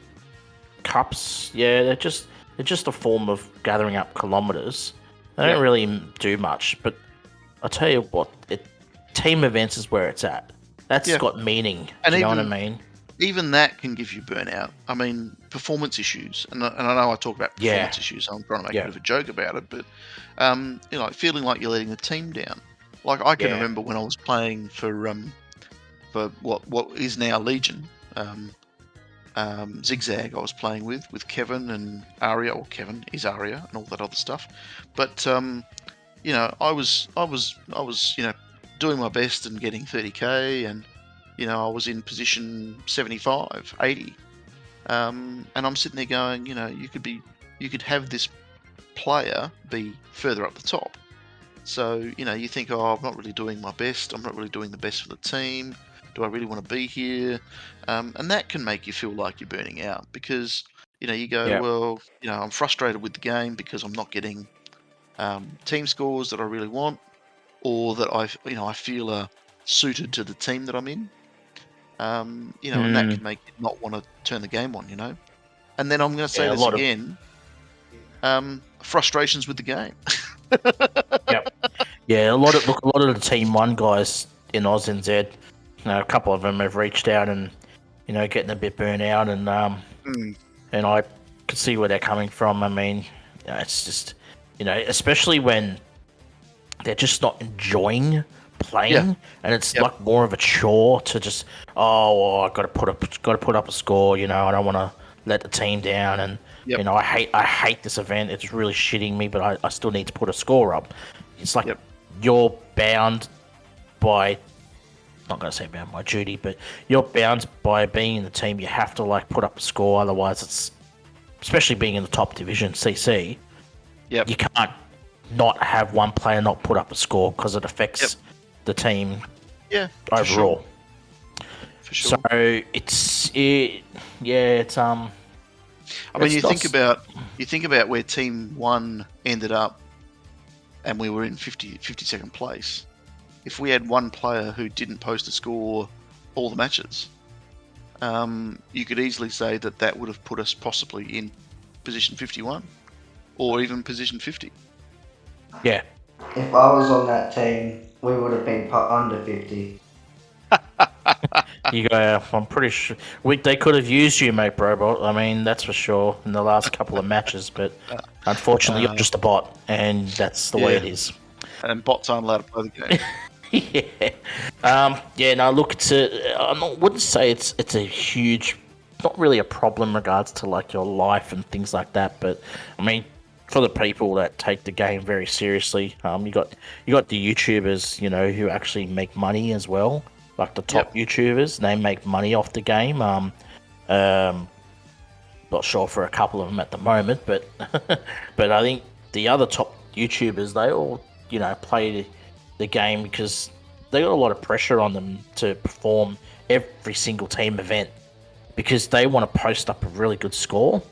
cups, they're just a form of gathering up kilometers. They don't really do much. But I tell you what, team events is where it's at. That's got meaning. And do you know what I mean? Even that can give you burnout. I mean, performance issues, and I know I talk about performance issues, so I'm trying to make a bit of a joke about it, but feeling like you're letting the team down. Like, I can remember when I was playing for what is now Legion, Zigzag. I was playing with Kevin and Aria, or Kevin is Aria, and all that other stuff. But I was doing my best and getting 30k, and I was in position 75, 80, and I'm sitting there going, you could have this player be further up the top. So, you think, oh, I'm not really doing my best. I'm not really doing the best for the team. Do I really want to be here? And that can make you feel like you're burning out, because, you go, well, I'm frustrated with the game because I'm not getting team scores that I really want, or that I feel are suited to the team that I'm in. And that can make you not want to turn the game on, And then I'm going to say this again. Frustrations with the game. Yeah, a lot of the Team 1 guys in AUSNZ, a couple of them have reached out and, getting a bit burnt out, and and I could see where they're coming from. I mean, it's just, especially when they're just not enjoying playing, and it's like more of a chore to just, I got to put up a score, I don't want to let the team down, and I hate this event. It's really shitting me, but I still need to put a score up. It's like you're bound by, not going to say bound by duty, but you're bound by being in the team. You have to put up a score, otherwise it's, especially being in the top division, CC, you can't not have one player not put up a score, because it affects the team overall. For sure. So it's I mean, you think about where Team 1 ended up, and we were in 52nd place. If we had one player who didn't post a score all the matches, you could easily say that would have put us possibly in position 51, or even position 50. Yeah. If I was on that team, we would have been put under 50. You go. I'm pretty sure they could have used you, mate, Robot. I mean, that's for sure in the last couple of matches, but unfortunately, you're just a bot, and that's the way it is. And bots aren't allowed to play the game. Yeah. No. Look, wouldn't say it's a huge, not really a problem in regards to like your life and things like that. But I mean, for the people that take the game very seriously, you got the YouTubers, who actually make money as well. Like the top YouTubers, they make money off the game. Not sure for a couple of them at the moment, but but I think the other top YouTubers, they all play the game because they got a lot of pressure on them to perform every single team event because they want to post up a really good score.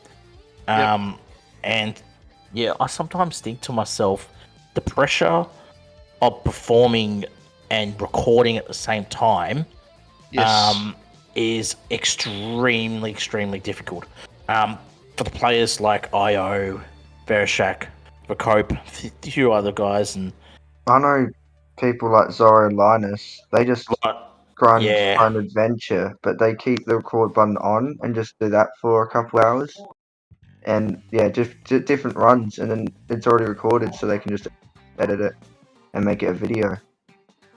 And yeah, I sometimes think to myself, the pressure of performing and recording at the same time is extremely, extremely difficult. For the players like IO, Verishak, Vacope, a few other guys, and I know people like Zora and Linus, they just grind adventure, but they keep the record button on and just do that for a couple hours. And yeah, just different runs, and then it's already recorded, so they can just edit it and make it a video.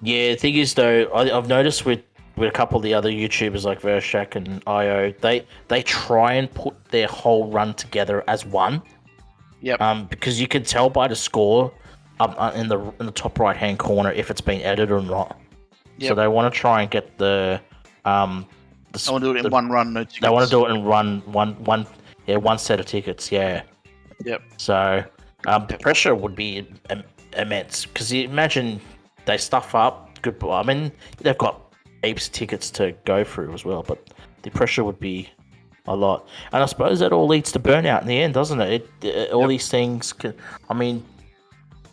Yeah, the thing is though, I've noticed with a couple of the other YouTubers like Verishak and IO, they try and put their whole run together as one. Yep. Because you can tell by the score up in the top right hand corner if it's been edited or not. Yep. So they want to try and get the I want to do it in one run, no tickets. They want to do it in one set of tickets, yeah. Yep. So the pressure would be immense because you imagine they stuff up. Good, I mean they've got heaps of tickets to go through as well, but the pressure would be a lot, and I suppose that all leads to burnout in the end, doesn't it? All these things can, I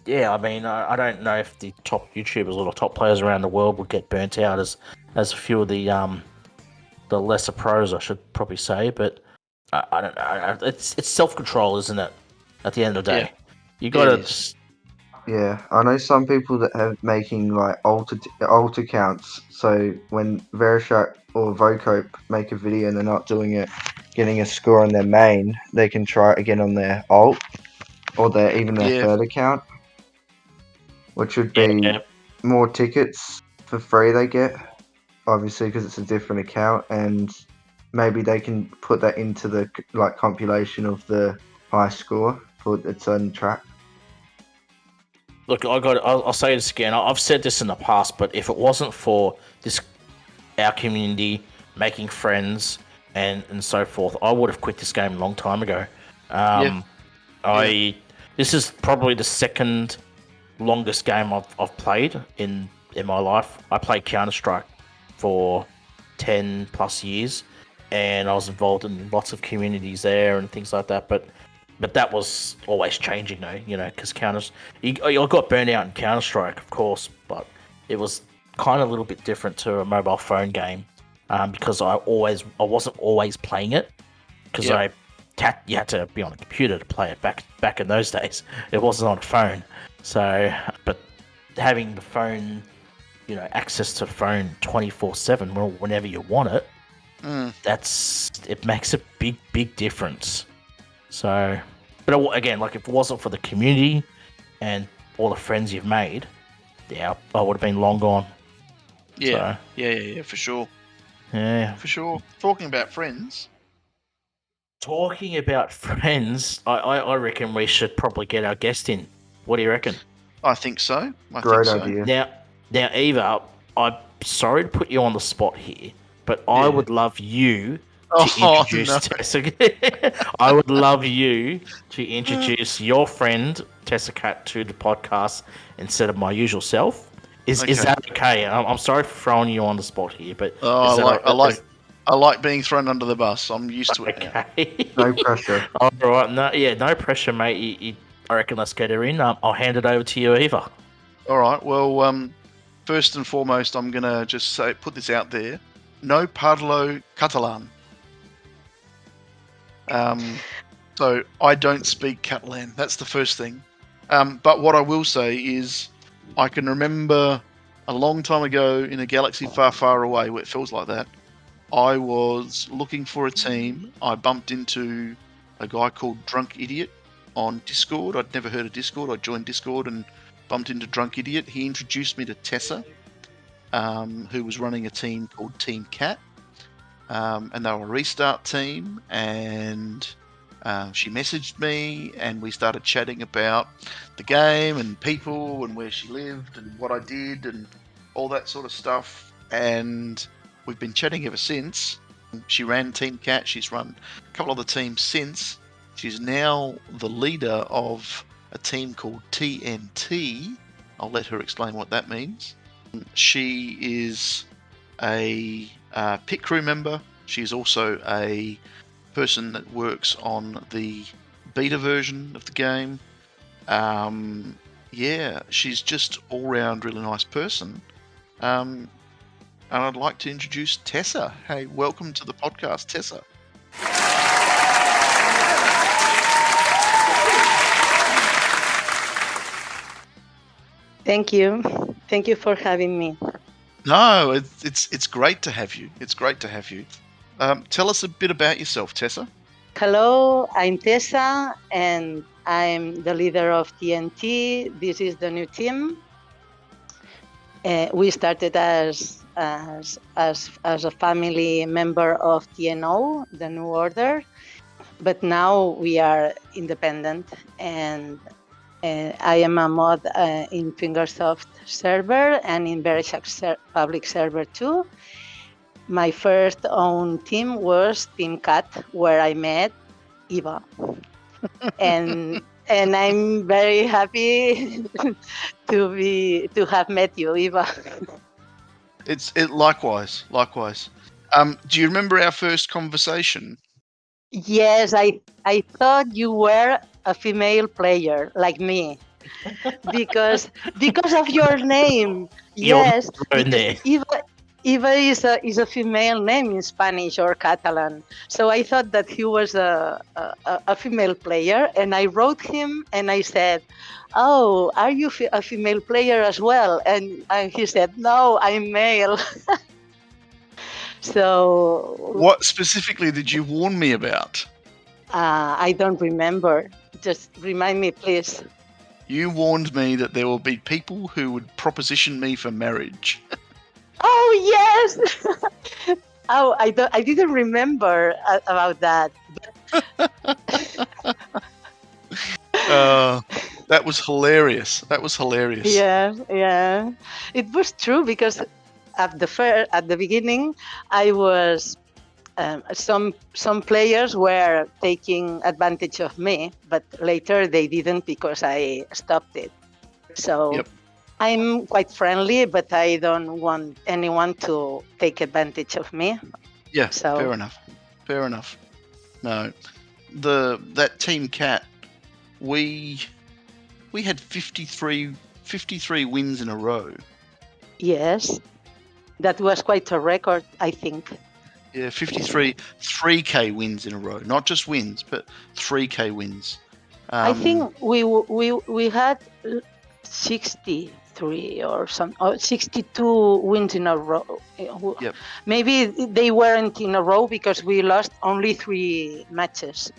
don't know if the top YouTubers or the top players around the world would get burnt out as a few of the lesser pros, I should probably say, but I don't know. It's self-control, isn't it? At the end of the day, you gotta just. Yeah, I know some people that have making like alter counts. So when Verishak or Vocope make a video and they're not doing it, getting a score on their main, they can try it again on their alt or their third account, which would be more tickets for free they get, obviously because it's a different account, and maybe they can put that into the compilation of the high score for its own track. Look, I'll say this again. I've said this in the past, but if it wasn't for our community making friends and so forth, I would have quit this game a long time ago. This is probably the second longest game I've played in my life. I played Counter-Strike for 10 plus years, and I was involved in lots of communities there and things like that. But that was always changing, though, because I got burnt out in Counter-Strike, of course, but it was kind of a little bit different to a mobile phone game because I wasn't always playing it because you had to be on a computer to play it back in those days. It wasn't on a phone, so but having the phone, access to phone 24/7 whenever you want it, it makes a big difference. So, but again, like if it wasn't for the community and all the friends you've made, I would have been long gone. Yeah, so, yeah, for sure. Yeah, for sure. Talking about friends, I reckon we should probably get our guest in. What do you reckon? I think so. Great idea. Now, Eva, I'm sorry to put you on the spot here, but I would love you to introduce Tessa. I would love you to introduce your friend Tessa.Cat to the podcast instead of my usual self. Is that okay? I'm sorry for throwing you on the spot here, but I like being thrown under the bus. I'm used to it. Okay. No pressure. All right, no pressure, mate. I reckon let's get her in. I'll hand it over to you, Eva. All right. Well, first and foremost, I'm gonna just put this out there. No parlo Catalan. So I don't speak Catalan. That's the first thing. But what I will say is I can remember a long time ago in a galaxy far, far away, where it feels like that, I was looking for a team. I bumped into a guy called Drunk Idiot on Discord. I'd never heard of Discord. I joined Discord and bumped into Drunk Idiot. He introduced me to Tessa, who was running a team called Tessa.Cat. And they were a restart team, and she messaged me, and we started chatting about the game and people and where she lived and what I did and all that sort of stuff. And we've been chatting ever since. She ran Tessa.Cat. She's run a couple of the teams since. She's now the leader of a team called TNT. I'll let her explain what that means. She is a pit crew member. She's also a person that works on the beta version of the game. Yeah, she's just all round really nice person. And I'd like to introduce Tessa. Hey, welcome to the podcast, Tessa. Thank you. Thank you for having me. No, it's great to have you. It's great to have you. Tell us a bit about yourself, Tessa. Hello, I'm Tessa, and I'm the leader of TNT. This is the new team. We started as a family member of TNO, the New Order, but now we are independent, and I am a mod in Fingersoft server and in Verishack public server too. My first own team was Tessa.Cat, where I met Eva, and I'm very happy to have met you, Eva. Likewise. Do you remember our first conversation? Yes, I thought you were a female player like me because of your name. Yes, because Eva is a female name in Spanish or Catalan. So I thought that he was a female player, and I wrote him and I said, "Oh, are you a female player as well?" And he said, "No, I'm male." So what specifically did you warn me about? I don't remember. Just remind me, please. You warned me that there will be people who would proposition me for marriage. Oh yes. Oh, I didn't remember about that. That was hilarious. Yeah. It was true because at the beginning, I was some players were taking advantage of me, but later they didn't because I stopped it. So. Yep. I'm quite friendly, but I don't want anyone to take advantage of me. Yeah, so. Fair enough. No, that Tessa.Cat, we had 53 wins in a row. Yes, that was quite a record, I think. Yeah, 3K wins in a row, not just wins, but 3K wins. I think we had 63 or 62 wins in a row. Yep. Maybe they weren't in a row because we lost only 3 matches.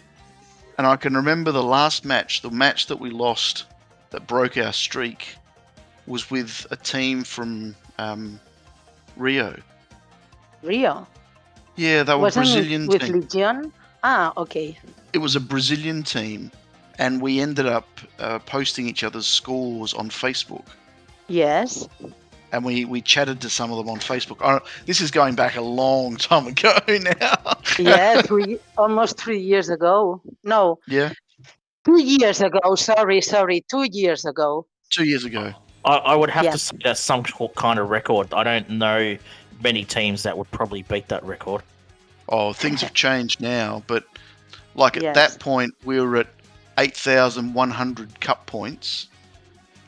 And I can remember the last match, the match that we lost that broke our streak, was with a team from Rio. Rio? Yeah, they were Brazilian team. With Legion? Ah, okay. It was a Brazilian team. And we ended up posting each other's scores on Facebook. Yes. And we chatted to some of them on Facebook. This is going back a long time ago now. Yeah, almost 3 years ago. No. Yeah. 2 years ago. Sorry. 2 years ago. 2 years ago. I would have to say that's some kind of record. I don't know many teams that would probably beat that record. Oh, things have changed now. But at that point, we were at 8,100 cup points,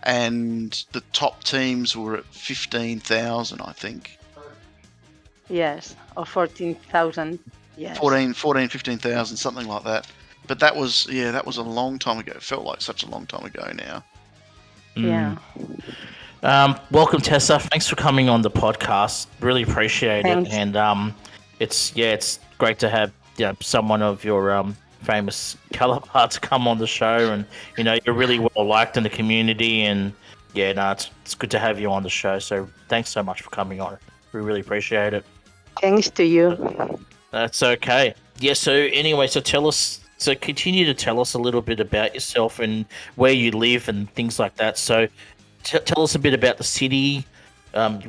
and the top teams were at 15,000, I think. Yes, or 14,000. Yes. 14, 15,000, something like that. But that was a long time ago. It felt like such a long time ago now. Yeah. Welcome, Tessa. Thanks for coming on the podcast. Really appreciate it. And it's great to have someone of your famous caliber to come on the show, and you're really well liked in the community, and it's good to have you on the show. So thanks so much for coming on. We really appreciate it. Thanks to you. That's okay. Yeah. So anyway, so continue to tell us a little bit about yourself and where you live and things like that. So tell us a bit about the city.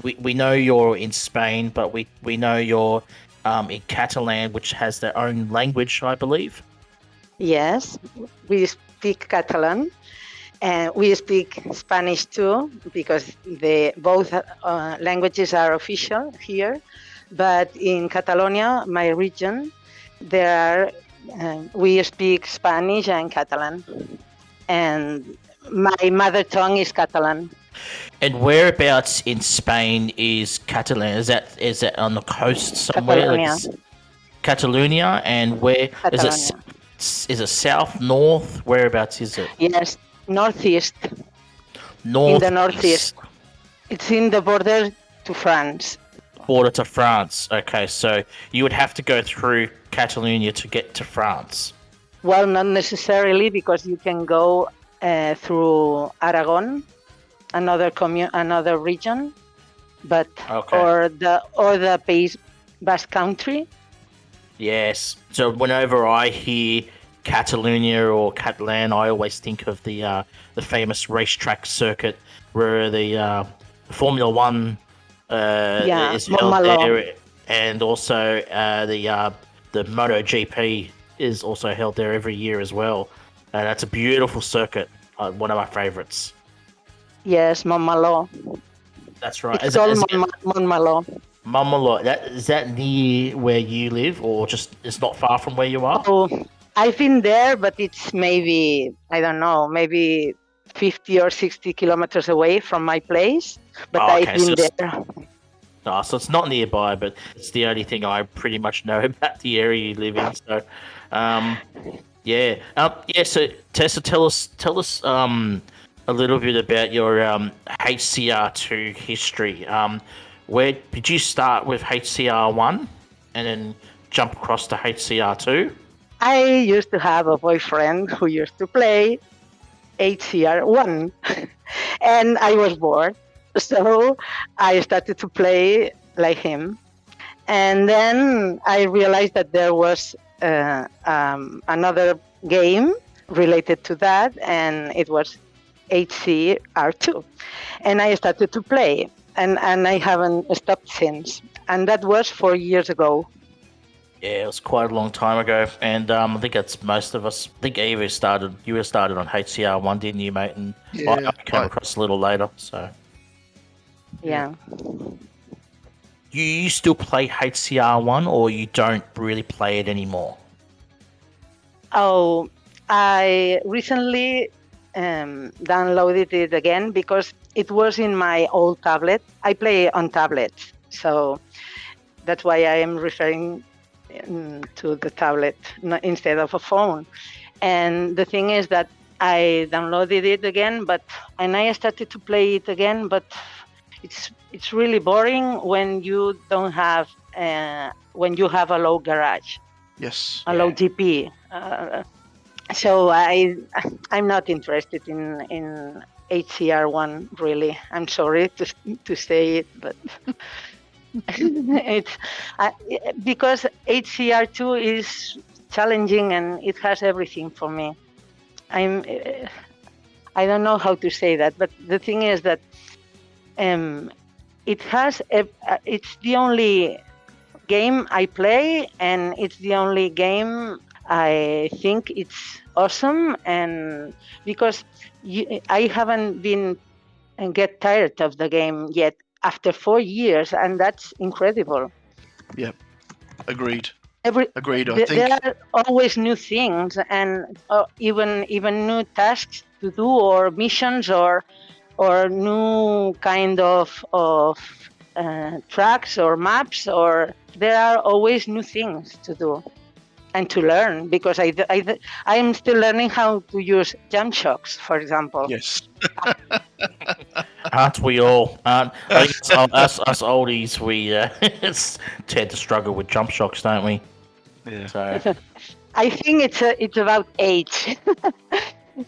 We know you're in Spain, but we know you're in Catalan, which has their own language, I believe. Yes, we speak Catalan, and we speak Spanish too, because both languages are official here. But in Catalonia, my region, we speak Spanish and Catalan, and my mother tongue is Catalan. And whereabouts in Spain is Catalan? Is that on the coast somewhere? Catalonia. Catalonia, and where is it? Catalonia. Is it south, north? Whereabouts is it? Yes, northeast. North. In the northeast. It's in the border to France. Border to France. Okay, so you would have to go through Catalonia to get to France. Well, not necessarily, because you can go through Aragon, another region, but or the Basque Country. Yes. So whenever I hear Catalonia or Catalan, I always think of the famous racetrack circuit where the Formula One is held there, and also the MotoGP is also held there every year as well. And that's a beautiful circuit, one of my favorites. Yes, Montmeló. That's right. It's called Montmeló. Montmeló. Is that near where you live, or just it's not far from where you are? Oh, I've been there, but it's maybe, I don't know, maybe 50 or 60 kilometers away from my place. But I've been there. Oh, so it's not nearby, but it's the only thing I pretty much know about the area you live in. So, So Tessa, tell us a little bit about your HCR2 history. Where did you start with HCR1 and then jump across to HCR2? I used to have a boyfriend who used to play HCR1 and I was bored. So I started to play like him. And then I realized that there was another game related to that, and it was HCR2. And I started to play, and I haven't stopped since. And that was 4 years ago. Yeah, it was quite a long time ago, and I think that's most of us. I think Eva started on HCR1, didn't you, mate? And I came across a little later, so... Yeah. You still play HCR1, or you don't really play it anymore? Oh, I recently downloaded it again because it was in my old tablet. I play on tablets, so that's why I am referring to the tablet instead of a phone. And the thing is that I downloaded it again, and I started to play it again, but it's really boring when you don't have when you have a low garage. Yes. A low GP. So I'm not interested in HCR1 really. I'm sorry to say it, but it's because HCR2 is challenging and it has everything for me. I don't know how to say that, but the thing is that it's the only game I play, and it's the only game I think it's awesome, and because I haven't been and get tired of the game yet after 4 years, and that's incredible. Yeah, agreed. Agreed. There are always new things, and even new tasks to do, or missions, or new kind of tracks or maps, or there are always new things to do. and to learn, because I'm still learning how to use jump shocks, for example. Yes. Aren't we all? I think us oldies, we tend to struggle with jump shocks, don't we? Yeah. So I think it's about age,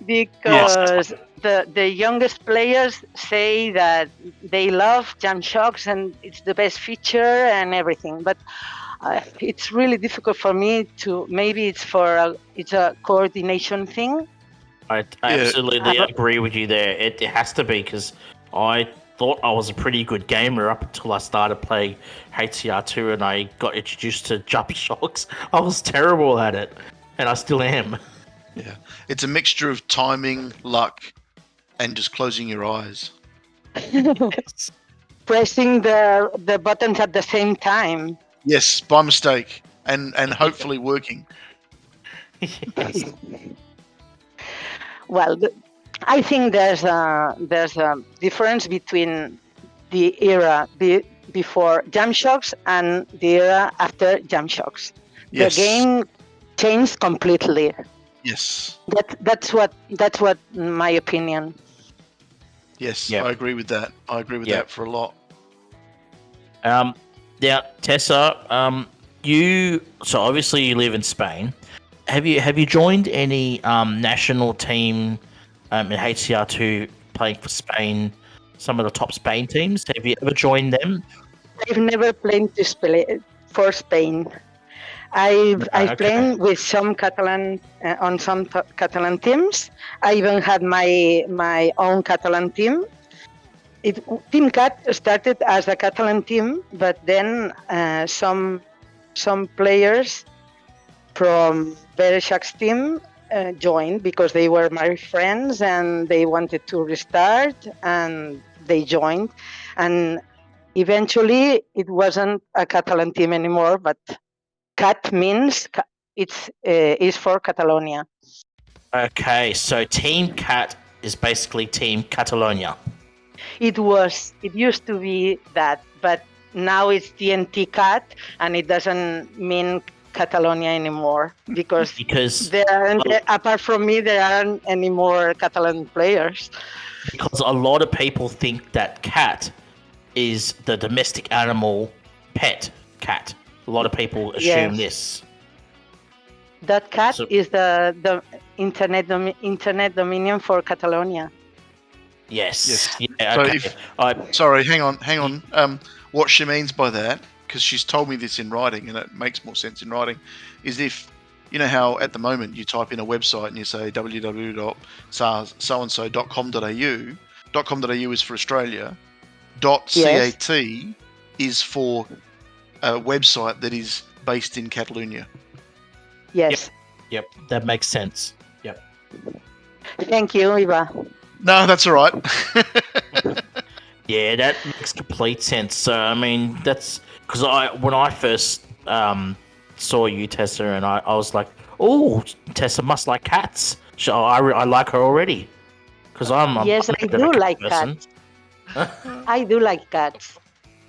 because the youngest players say that they love jump shocks and it's the best feature and everything, but it's really difficult for me to. Maybe it's a coordination thing. I absolutely agree with you there. It has to be, because I thought I was a pretty good gamer up until I started playing HCR2 and I got introduced to jump shocks. I was terrible at it, and I still am. Yeah. It's a mixture of timing, luck, and just closing your eyes. Pressing the buttons at the same time. Yes, by mistake, and hopefully working. Yes. Well, I think there's a difference between the era before jump shocks and the era after jump shocks. Yes. The game changed completely. Yes. That's what my opinion. Yes, Yep. I agree with that. I agree with Yep. that for a lot. Now, Tessa, so obviously you live in Spain. Have you joined any national team in HCR2 playing for Spain? Some of the top Spain teams. Have you ever joined them? I've never played for Spain. I've Okay. played with some Catalan on some Catalan teams. I even had my own Catalan team. Team Cat started as a Catalan team, but then some players from Bereshak's team joined because they were my friends and they wanted to restart, and they joined. And eventually, it wasn't a Catalan team anymore, but Cat means is for Catalonia. Okay, so Team Cat is basically Team Catalonia. It used to be that, but now it's TNT Cat, and it doesn't mean Catalonia anymore because there aren't, apart from me, there aren't any more Catalan players. Because a lot of people think that cat is the domestic animal pet cat. A lot of people assume this. That cat is the internet dominion for Catalonia. Yes. Yeah, so sorry, hang on. What she means by that, because she's told me this in writing, and it makes more sense in writing, is if you know how at the moment you type in a website and you say www.soandso.com.au. .com.au is for Australia. .cat is for a website that is based in Catalonia. Yes. Yep. That makes sense. Yep. Thank you, Eva. No, that's all right. Yeah, that makes complete sense. So, I mean, that's because when I first saw you, Tessa, and I was like, oh, Tessa must like cats. So I like her already. Because I do like cats. I do like cats.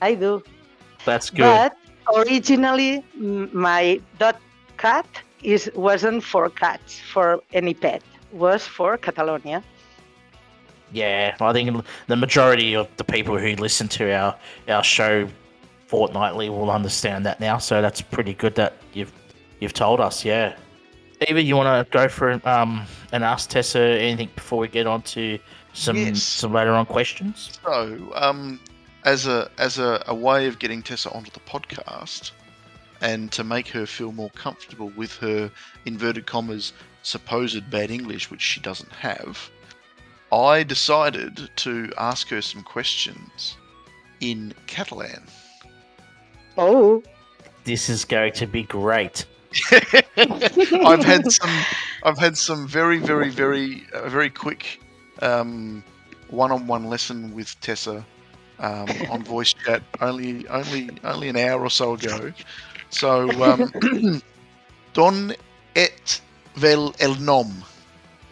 I do. That's good. But originally, my .cat wasn't for cats, for any pet. Was for Catalonia. Yeah, I think the majority of the people who listen to our show fortnightly will understand that now. So that's pretty good that you've told us. Yeah, Eva, you want to go for and ask Tessa anything before we get on to some later on questions? So, as a way of getting Tessa onto the podcast, and to make her feel more comfortable with her inverted commas supposed bad English, which she doesn't have, I decided to ask her some questions in Catalan. Oh, this is going to be great. I've had some very quick one-on-one lesson with Tessa on voice chat only an hour or so ago. So, don et vel el nom.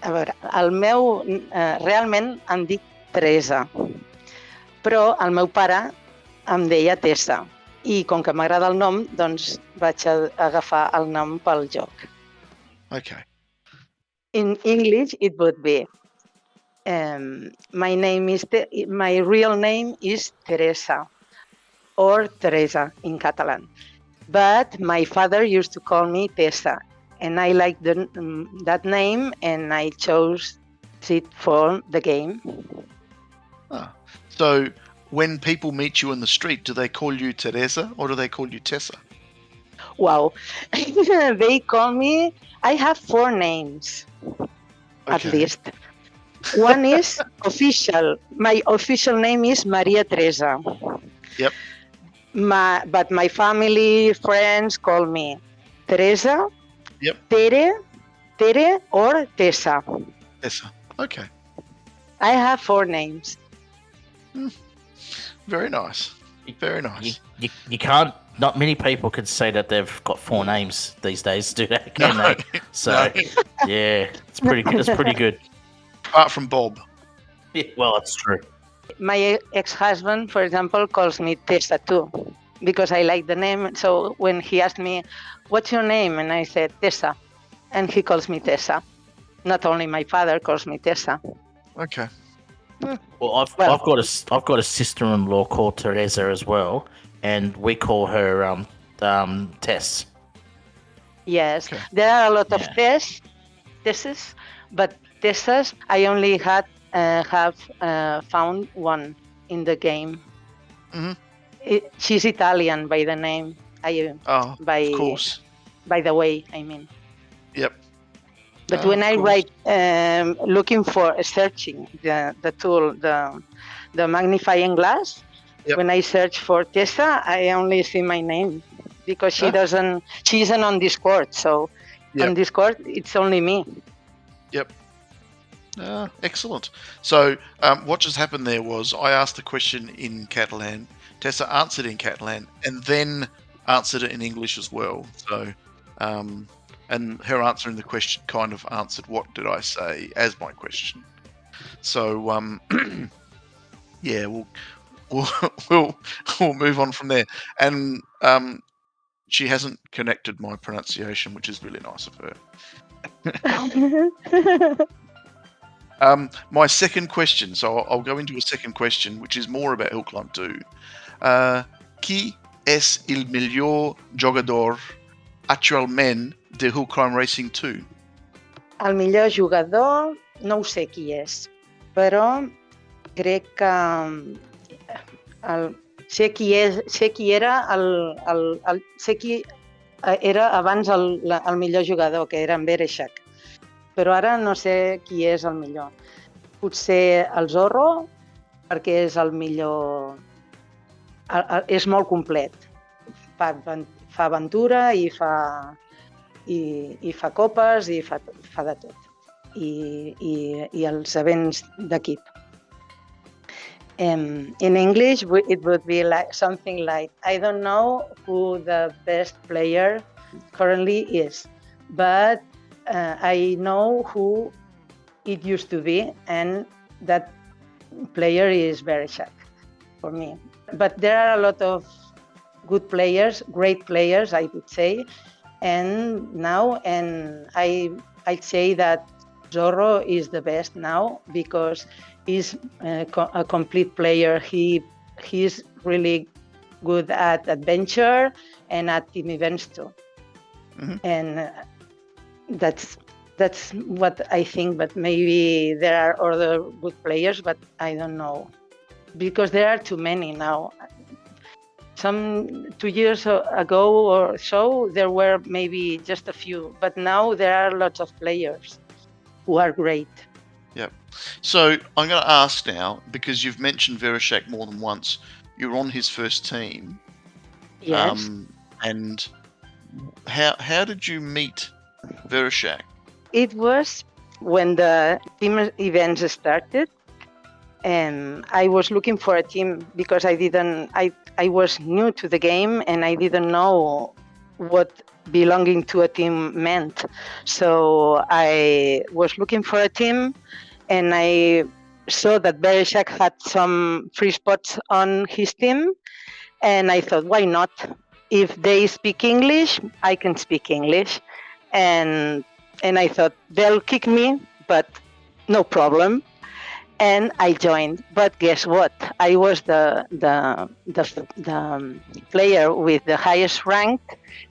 A veure, el meu realment em dic Teresa, però el meu pare em deia Tessa. I com que m'agrada el nom, doncs vaig agafar el nom pel joc. Okay. In English, it would be, my real name is Teresa, or Teresa in Catalan. But my father used to call me Tessa, and I liked that name, and I chose it for the game. Ah. So when people meet you in the street, do they call you Teresa or do they call you Tessa? Wow. They call me, I have 4 names, at Okay. least. One is official. My official name is Maria Teresa. Yep. But my family, friends call me Teresa, Yep. Tere, or Tessa. Tessa. Okay. I have 4 names. Very nice. Very nice. You can't. Not many people can say that they've got 4 names these days, do they? Can they? So No. yeah, it's pretty good. Apart from Bob. Yeah, well, that's true. My ex-husband, for example, calls me Tessa too, because I like the name. So when he asked me, "What's your name?" and I said Tessa, and he calls me Tessa. Not only my father calls me Tessa. Okay. Well, I've got a sister-in-law called Teresa as well, and we call her Tess. Yes, Okay. there are a lot of Yeah. Tessas, but Tessas I only have found one in the game. Mhm. She's Italian by the name. Oh, of course. By the way, I mean. Yep. But Oh, when of I course. write, looking for searching the tool, the magnifying glass, Yep. when I search for Tessa, I only see my name because she isn't on Discord. So on Discord, it's only me. Yep. Excellent. So what just happened there was I asked the question in Catalan, Tessa answered in Catalan, and then answered it in English as well. So, and her answering the question kind of answered what did I say as my question. So, yeah, we'll move on from there. And she hasn't connected my pronunciation, which is really nice of her. My second question, so I'll go into a second question, which is more about Hill Climb 2. Qui es el mejor jugador actualment de Hill Climb Racing 2? El millor jugador, no ho sé qui és, però crec que sé qui era sé qui era abans el millor jugador, que era en Bereshak. Però ara no sé qui és el millor. Potser el Zorro, perquè és el millor... És molt complet. Fa aventura i fa copes i fa de tot. I els events d'equip. In English, it would be something like, I don't know who the best player currently is, but I know who it used to be, and that player is Bereshak for me. But there are a lot of good players, great players, I would say, and I'd say that Zorro is the best now because he's a complete player. He's really good at adventure and at team events too. Mm-hmm. And that's what I think, but maybe there are other good players, but I don't know, because there are too many now. Some 2 years ago or so, there were maybe just a few, but now there are lots of players who are great. Yep. So I'm going to ask now, because you've mentioned Vereshak more than once, you're on his first team. Yes. And how did you meet Vereshak? It was when the team events started, and I was looking for a team because I was new to the game and I didn't know what belonging to a team meant. So I was looking for a team, and I saw that Bereshak had some free spots on his team, And I thought, why not? If they speak English, I can speak English. And I thought, they'll kick me, but no problem. And I joined. But guess what? I was the player with the highest rank.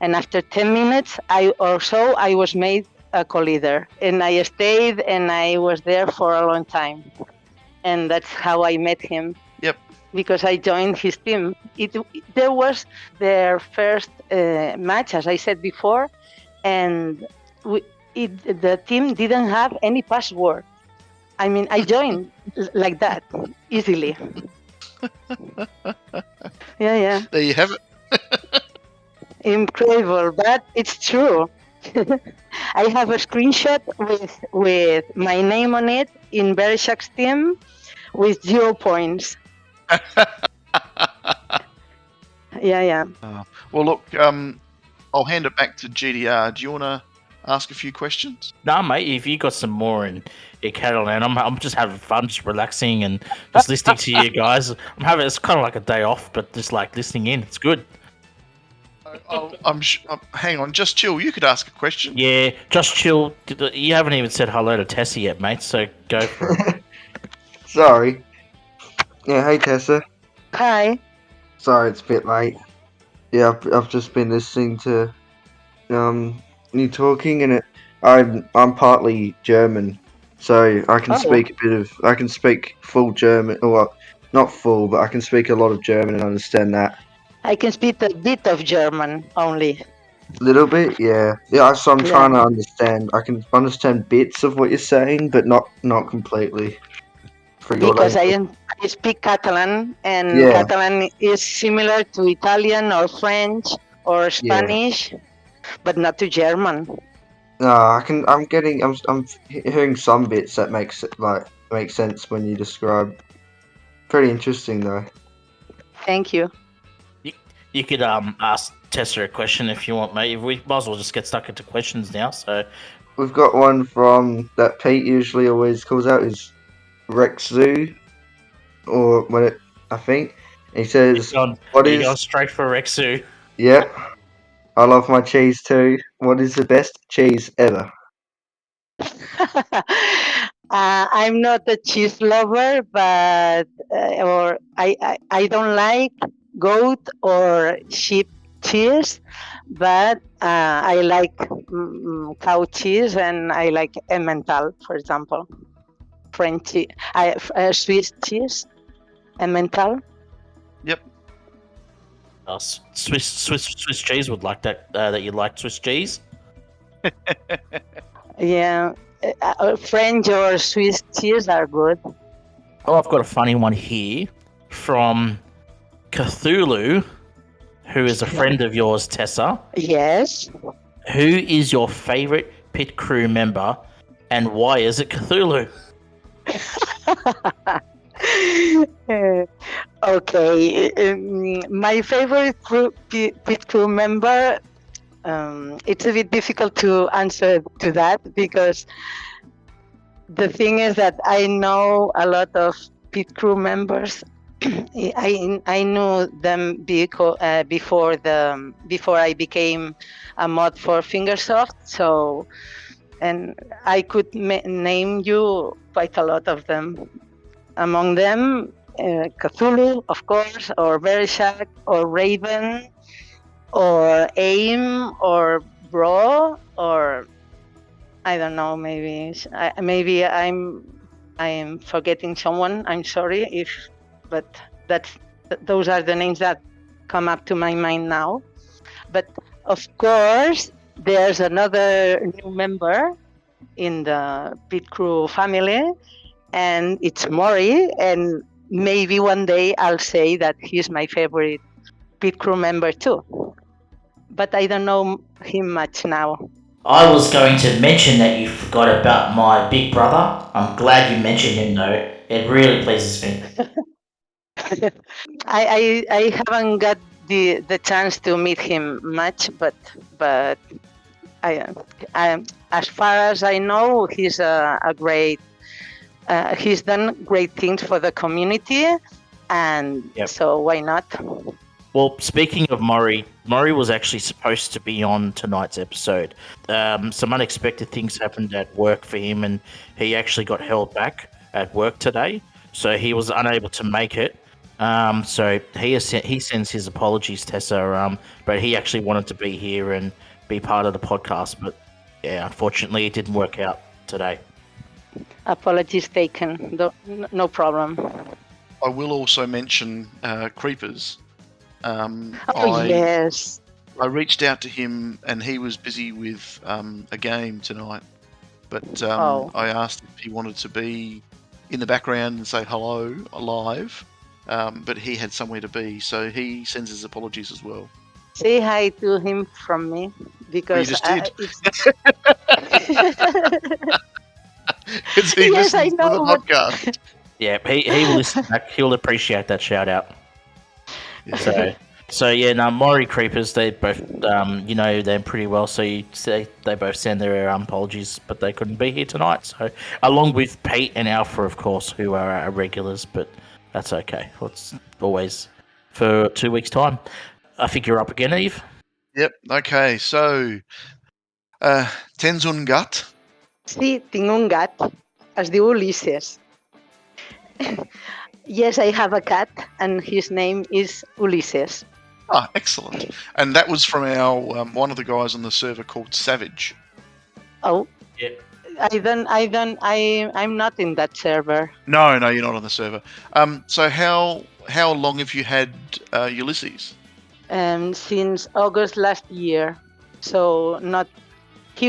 And after 10 minutes, I was made a co-leader. And I stayed and I was there for a long time. And that's how I met him. Yep. Because I joined his team. There was their first match, as I said before, and the team didn't have any password. I mean, I joined like that, easily. Yeah. There you have it. Incredible, but it's true. I have a screenshot with my name on it in Bereshak's team with 0 points. Yeah. Well, look, I'll hand it back to GDR. Do you want to ask a few questions? Nah, mate, if you got some more in Catalan, I'm just having fun, just relaxing and just listening to you guys. It's kind of like a day off, but just like listening in. It's good. Hang on, just chill. You could ask a question. Yeah, just chill. You haven't even said hello to Tessa yet, mate, so go for it. Sorry. Yeah, hey Tessa. Hi. Sorry, it's a bit late. Yeah, I've just been listening to you talking, and I'm partly German, so I can speak full German, or not full, but I can speak a lot of German and understand that. I can speak a bit of German only. Little bit, yeah. So I'm trying to understand. I can understand bits of what you're saying, but not completely. Because I speak Catalan, and Catalan is similar to Italian or French or Spanish, but not to German. No, I'm hearing some bits that make sense when you describe. Pretty interesting though. Thank you. You could ask Tessa a question if you want, mate. We might as well just get stuck into questions now. So we've got one from that Pete usually always calls out is Rexu, or I think he says, "What is?" Going straight for Rexu. Yep, I love my cheese too. What is the best cheese ever? I'm not a cheese lover, but I don't like goat or sheep cheese, but I like cow cheese, and I like Emmental, for example, French cheese, Swiss cheese, Emmental. Yep. Swiss cheese would like that. That you like Swiss cheese. Yeah. French or Swiss cheese are good. Oh, I've got a funny one here from Cthulhu, who is a friend of yours, Tessa. Yes. Who is your favorite pit crew member, and why is it Cthulhu? Okay, my favorite pit crew member. It's a bit difficult to answer to that, because the thing is that I know a lot of pit crew members. I knew them before I became a mod for Fingersoft. So, and I could name you quite a lot of them. Among them, Cthulhu, of course, or Bereshak, or Raven, or AIM, or Bro, or I don't know. Maybe I am forgetting someone. I'm sorry but those are the names that come up to my mind now. But of course, there's another new member in the pit crew family, and it's Maury. And maybe one day I'll say that he's my favorite pit crew member too. But I don't know him much now. I was going to mention that you forgot about my big brother. I'm glad you mentioned him though. It really pleases me. I haven't got the chance to meet him much, but I as far as I know, he's a great. He's done great things for the community, and so why not? Well, speaking of Maury was actually supposed to be on tonight's episode. Some unexpected things happened at work for him, and he actually got held back at work today, so he was unable to make it. So he sends his apologies, Tessa. But he actually wanted to be here and be part of the podcast, but yeah, unfortunately, it didn't work out today. Apologies taken. No problem. I will also mention Creepers. Yes. I reached out to him and he was busy with a game tonight, but I asked if he wanted to be in the background and say hello live, but he had somewhere to be, so he sends his apologies as well. Say hi to him from me because you just did. He yes, I listens to know. the podcast. Yeah, he will listen back. He'll appreciate that shout out. Yeah. So yeah, now Maury Creepers, they both, you know them pretty well. So you say they both send their apologies, but they couldn't be here tonight. So along with Pete and Alpha, of course, who are our regulars, but that's okay. It's always for 2 weeks' time. I think you're up again, Eve. Yep. Okay. So, tens un gat? Sí, tinc un gat. Es diu Ulises. Yes, I have a cat, and his name is Ulises. Ah, excellent. And that was from our one of the guys on the server called Savage. Oh, Yeah. I'm not in that server. No, you're not on the server. So how long have you had Ulysses? Since August last year. So not he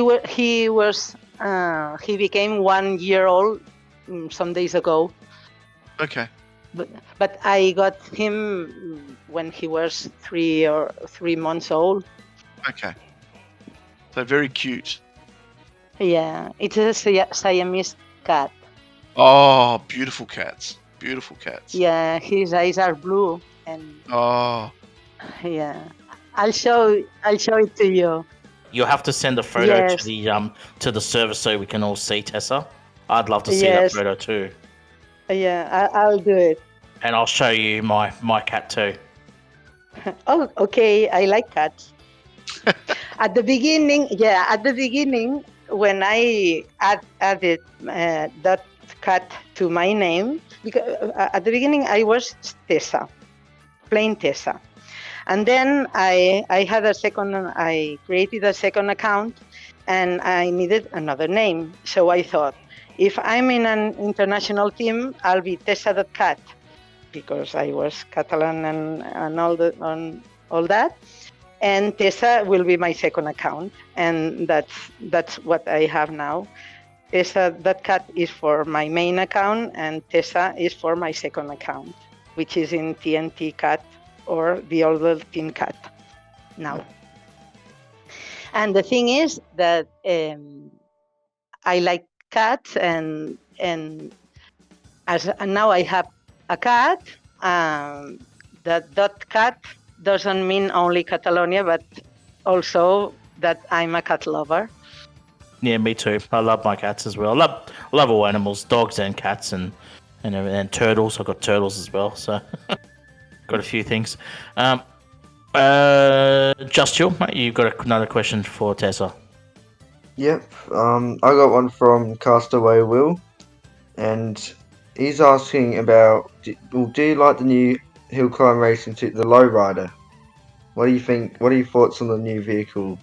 became 1 year old some days ago. Okay. But I got him when he was 3 months old. Okay. So very cute. Yeah, it's a Siamese cat. Oh, beautiful cats. Beautiful cats. Yeah, his eyes are blue, and Oh, yeah, I'll show it to you. You'll have to send a photo Yes. to the server so we can all see Tessa. I'd love to see Yes. that photo too. Yeah, I'll do it. And I'll show you my cat too. Oh, okay. I like cats. At the beginning, when I added that cat to my name, because at the beginning I was Tessa, plain Tessa, and then I created a second account, and I needed another name. So I thought, if I'm in an international team, I'll be Tessa.Cat, because I was Catalan and all that. And Tessa will be my second account, and that's what I have now. Tessa.Cat is for my main account, and Tessa is for my second account, which is in TNT Cat or the older Team Cat now. And the thing is that I like cats, and now I have a cat. That cat doesn't mean only Catalonia, but also that I'm a cat lover. Yeah, me too. I love my cats as well. I love all animals, dogs and cats, and turtles. I've got turtles as well, so got a few things. JustChill, mate, you got another question for Tessa? Yep. I got one from Castaway Will, and he's asking about, do you like the new hill climb racing to the Lowrider? What do you think? What are your thoughts on the new vehicle?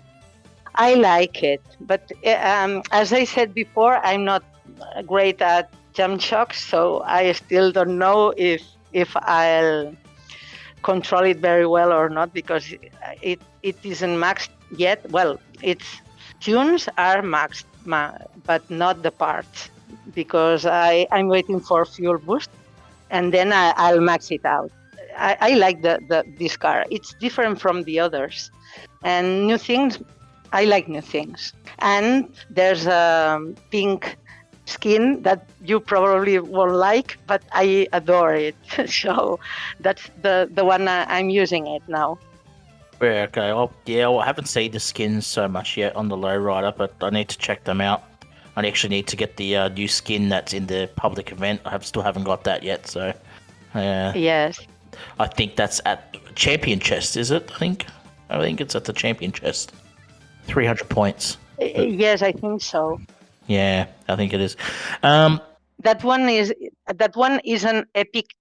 I like it, but as I said before, I'm not great at jump shocks, so I still don't know if I'll control it very well or not, because it isn't maxed yet. Well, its tunes are maxed, but not the parts, because I'm waiting for fuel boost, and then I'll max it out. I like this car. It's different from the others, and new things. I like new things. And there's a pink skin that you probably won't like, but I adore it. So that's the one I'm using it now. Yeah, okay. I haven't seen the skins so much yet on the Lowrider, but I need to check them out. I actually need to get the new skin that's in the public event. Still haven't got that yet, so Yes, I think that's at Champion Chest, is it? I think it's at the Champion Chest. 300 points. Yes, I think so. Yeah, I think it is. That one is an epic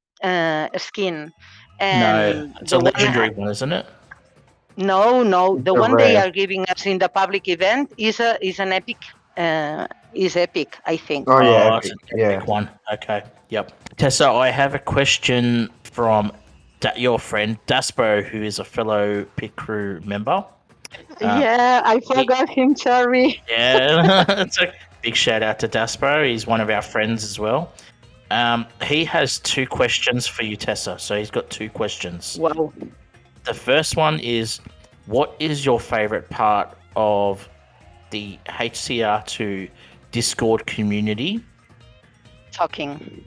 skin, and No, it's a legendary one, isn't it? No, It's the a one they rare. are giving us in the public event is an epic. Is epic, I think. Oh yeah, It's epic. an epic one. Okay, yep. Tessa, I have a question from your friend Daspo, who is a fellow pit crew member. Yeah, I forgot him. Sorry. Yeah, it's a big shout out to Daspo. He's one of our friends as well. He has 2 questions for you, Tessa. So he's got 2 questions. Wow. The first one is, what is your favorite part of the HCR2 Discord community? Talking.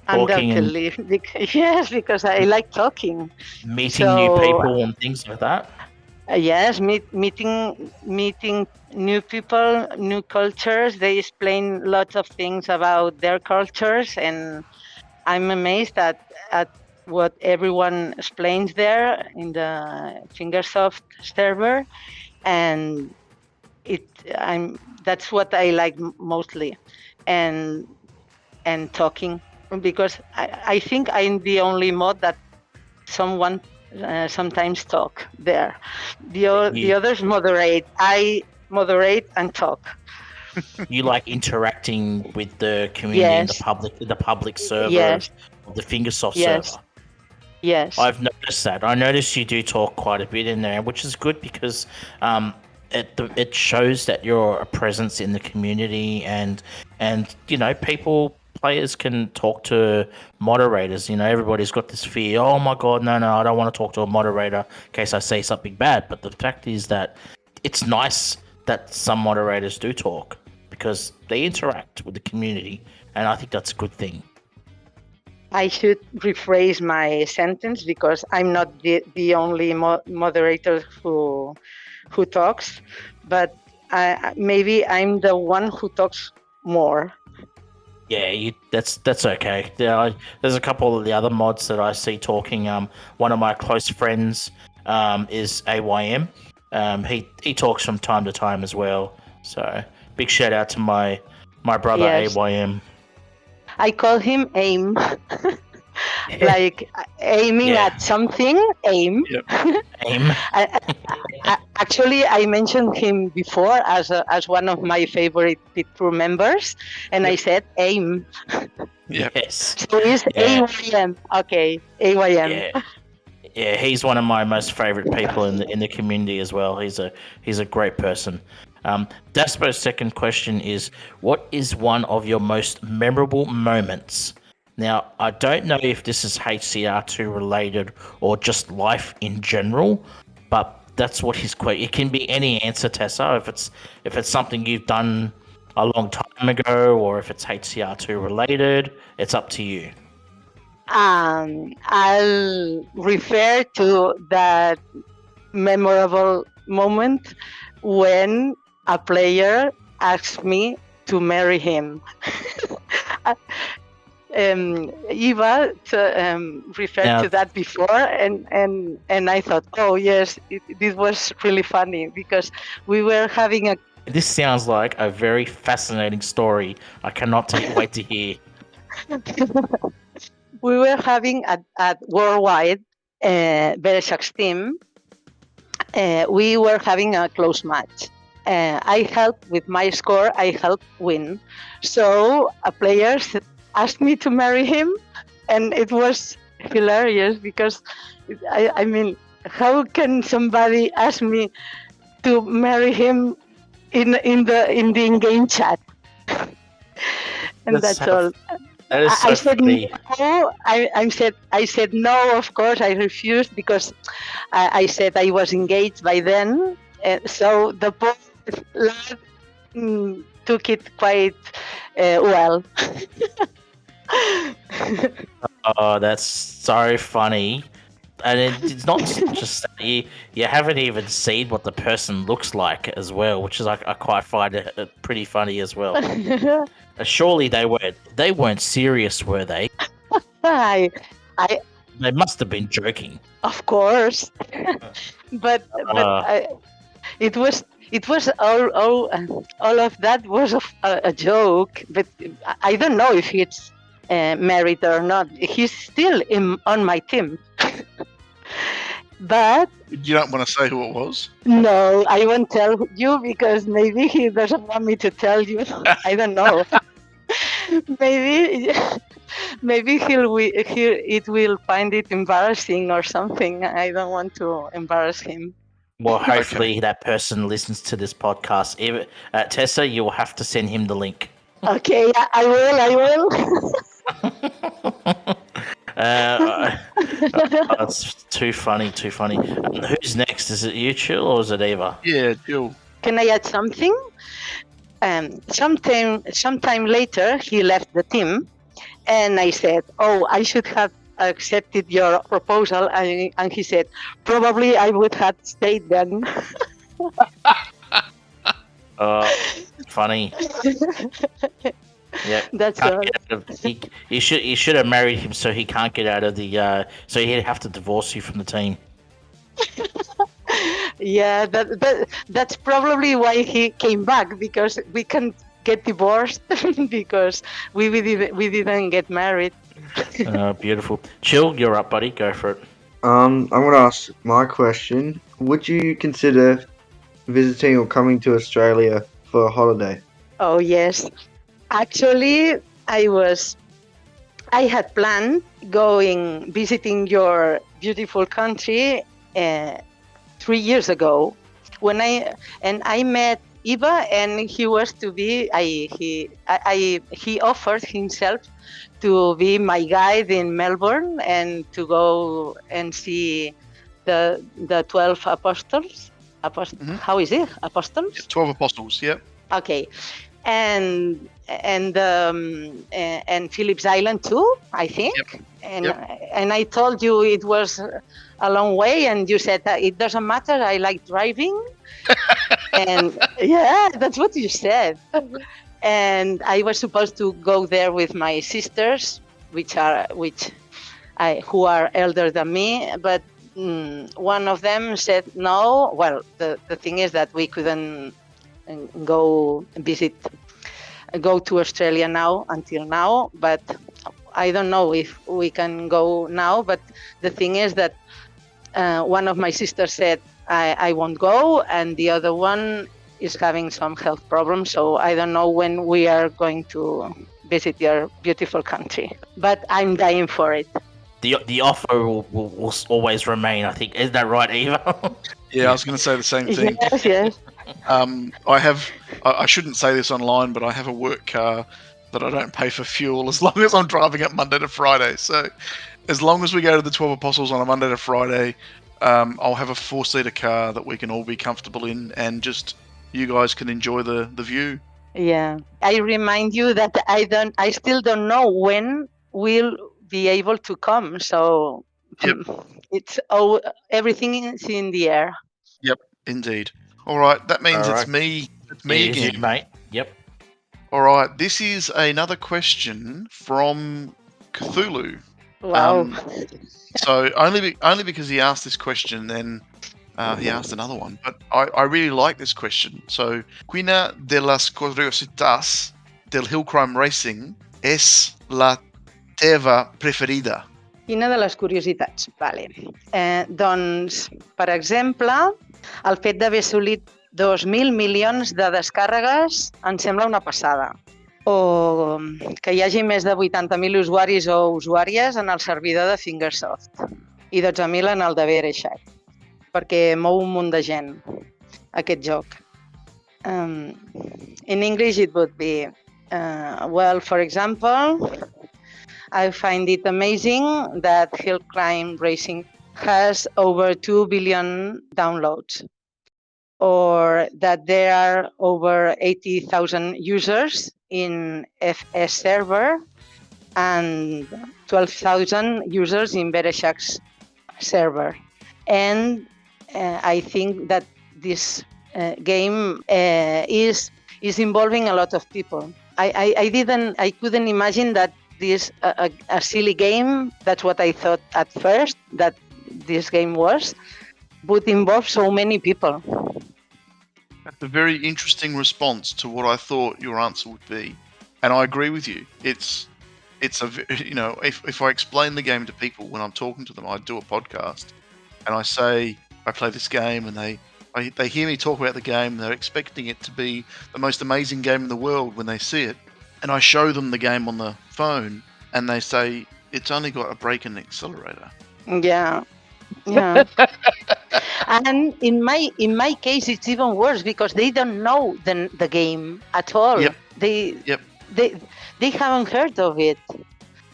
Talking and Undoubtedly. Yes, because I like talking. meeting new people and things like that. Yes, meeting new people, new cultures. They explain lots of things about their cultures, and I'm amazed at what everyone explains there in the Fingersoft server, and that's what I like mostly, and talking, because I think I'm the only mod that someone sometimes talk there. The others moderate. I moderate and talk. You like interacting with the community Yes. in the public server Yes. of the Fingersoft Yes. server. Yes. I've noticed that. I noticed you do talk quite a bit in there, which is good because it shows that you're a presence in the community, and players can talk to moderators. Everybody's got this fear. Oh my god, no, I don't want to talk to a moderator in case I say something bad. But the fact is that it's nice that some moderators do talk because they interact with the community, and I think that's a good thing. I should rephrase my sentence because I'm not the only moderator who talks, but maybe I'm the one who talks more. Yeah, that's okay. There's a couple of the other mods that I see talking. One of my close friends is AYM. He talks from time to time as well. So big shout out to my brother. Yes. AYM. I call him AIM. Like aiming at something, AIM. Yep. AIM. Actually, I mentioned him before as one of my favorite pit crew members, and I said AIM. Yes. So he's AYM. Okay, AYM. Yeah, he's one of my most favorite people in the community as well. He's a great person. Daspo's second question is, what is one of your most memorable moments? Now, I don't know if this is HCR2 related or just life in general, but that's what his question. It can be any answer, Tessa. If it's something you've done a long time ago, or if it's HCR2 related, it's up to you. I'll refer to that memorable moment when a player asked me to marry him. Eva referred to that before, and I thought, oh yes, this was really funny because we were having a. This sounds like a very fascinating story. I cannot wait to hear. We were having at Worldwide Bereshak's team. We were having a close match. I helped with my score. I helped win. So a player asked me to marry him, and it was hilarious because I mean, how can somebody ask me to marry him in the in-game chat? And that's all. That is so I said funny. no. I said no. Of course, I refused because I said I was engaged by then. So the poor lad took it quite well. Oh, that's so funny. And it's not just that you haven't even seen what the person looks like as well, which is I quite find it pretty funny as well. Surely they weren't serious, were they? They must have been joking. Of course, but it was all of that was a joke. But I don't know if it's married or not. He's still on my team. But You don't want to say who it was? no, I won't tell you because maybe he doesn't want me to tell you. I don't know. maybe it will find it embarrassing or something. I don't want to embarrass him. Well, hopefully that person listens to this podcast. Tessa, you will have to send him the link. Okay, I will. That's too funny. Who's next? Is it you, Chill, or is it Eva? Yeah, Jill. Can I add something? Sometime later, he left the team, and I said, "Oh, I should have accepted your proposal." And he said, "Probably I would have stayed then." Funny. Yeah, That's all. You should have married him so he can't get out of the. So he'd have to divorce you from the team. Yeah, that's probably why he came back, because we can get divorced because we didn't get married. Beautiful. Chill, you're up, buddy. Go for it. I'm gonna ask my question. Would you consider visiting or coming to Australia for a holiday? Oh yes, actually, I had planned visiting your beautiful country 3 years ago when I met Eva, and he was to be he offered himself to be my guide in Melbourne and to go and see the 12 apostles. How is it? Apostles? 12 apostles, yep. Okay. And Phillips Island too, I think. Yep. And I told you it was a long way, and you said that it doesn't matter. I like driving. And yeah, that's what you said. And I was supposed to go there with my sisters, who are elder than me, but one of them said no. Well, the thing is that we couldn't go to Australia until now, but I don't know if we can go now. But the thing is that one of my sisters said I won't go, and the other one is having some health problems, so I don't know when we are going to visit your beautiful country, but I'm dying for it. The offer will always remain, I think. Is that right, Eva? Yeah, I was going to say the same thing. Yes. I shouldn't say this online, but I have a work car that I don't pay for fuel as long as I'm driving it Monday to Friday. So as long as we go to the 12 Apostles on a Monday to Friday, I'll have a 4-seater car that we can all be comfortable in, and just you guys can enjoy the view. Yeah. I remind you that I still don't know when we'll be able to come. So Yep. Everything is in the air. Yep, indeed. All right, that means All it's right. me. It's me It is again, you, mate. Yep. All right, this is another question from Cthulhu. Wow. So only because he asked this question, then he asked another one. But I really like this question. So, ¿Quina de las curiositas del Hill Climb Racing es la teva preferida? Quina de les curiositats? Vale. Doncs, per exemple, el fet d'haver assolit 2.000 milions de descàrregues em sembla una passada. O que hi hagi més de 80.000 usuaris o usuàries en el servidor de Fingersoft i 12.000 en el de VRChat, perquè mou un munt de gent, aquest joc. In English it would be, for example, I find it amazing that Hill Climb Racing has over 2 billion downloads, or that there are over 80,000 users in FS server and 12,000 users in VRChat's server. And I think that this game is involving a lot of people. I couldn't imagine that this a silly game. That's what I thought at first that this game was, would involve so many people. That's a very interesting response to what I thought your answer would be, and I agree with you. It's if I explain the game to people when I'm talking to them, I do a podcast, and I say I play this game, and they hear me talk about the game, and they're expecting it to be the most amazing game in the world when they see it, and I show them the game on the phone, and they say it's only got a brake and an accelerator. Yeah. And in my case, it's even worse because they don't know the game at all. Yep. They haven't heard of it.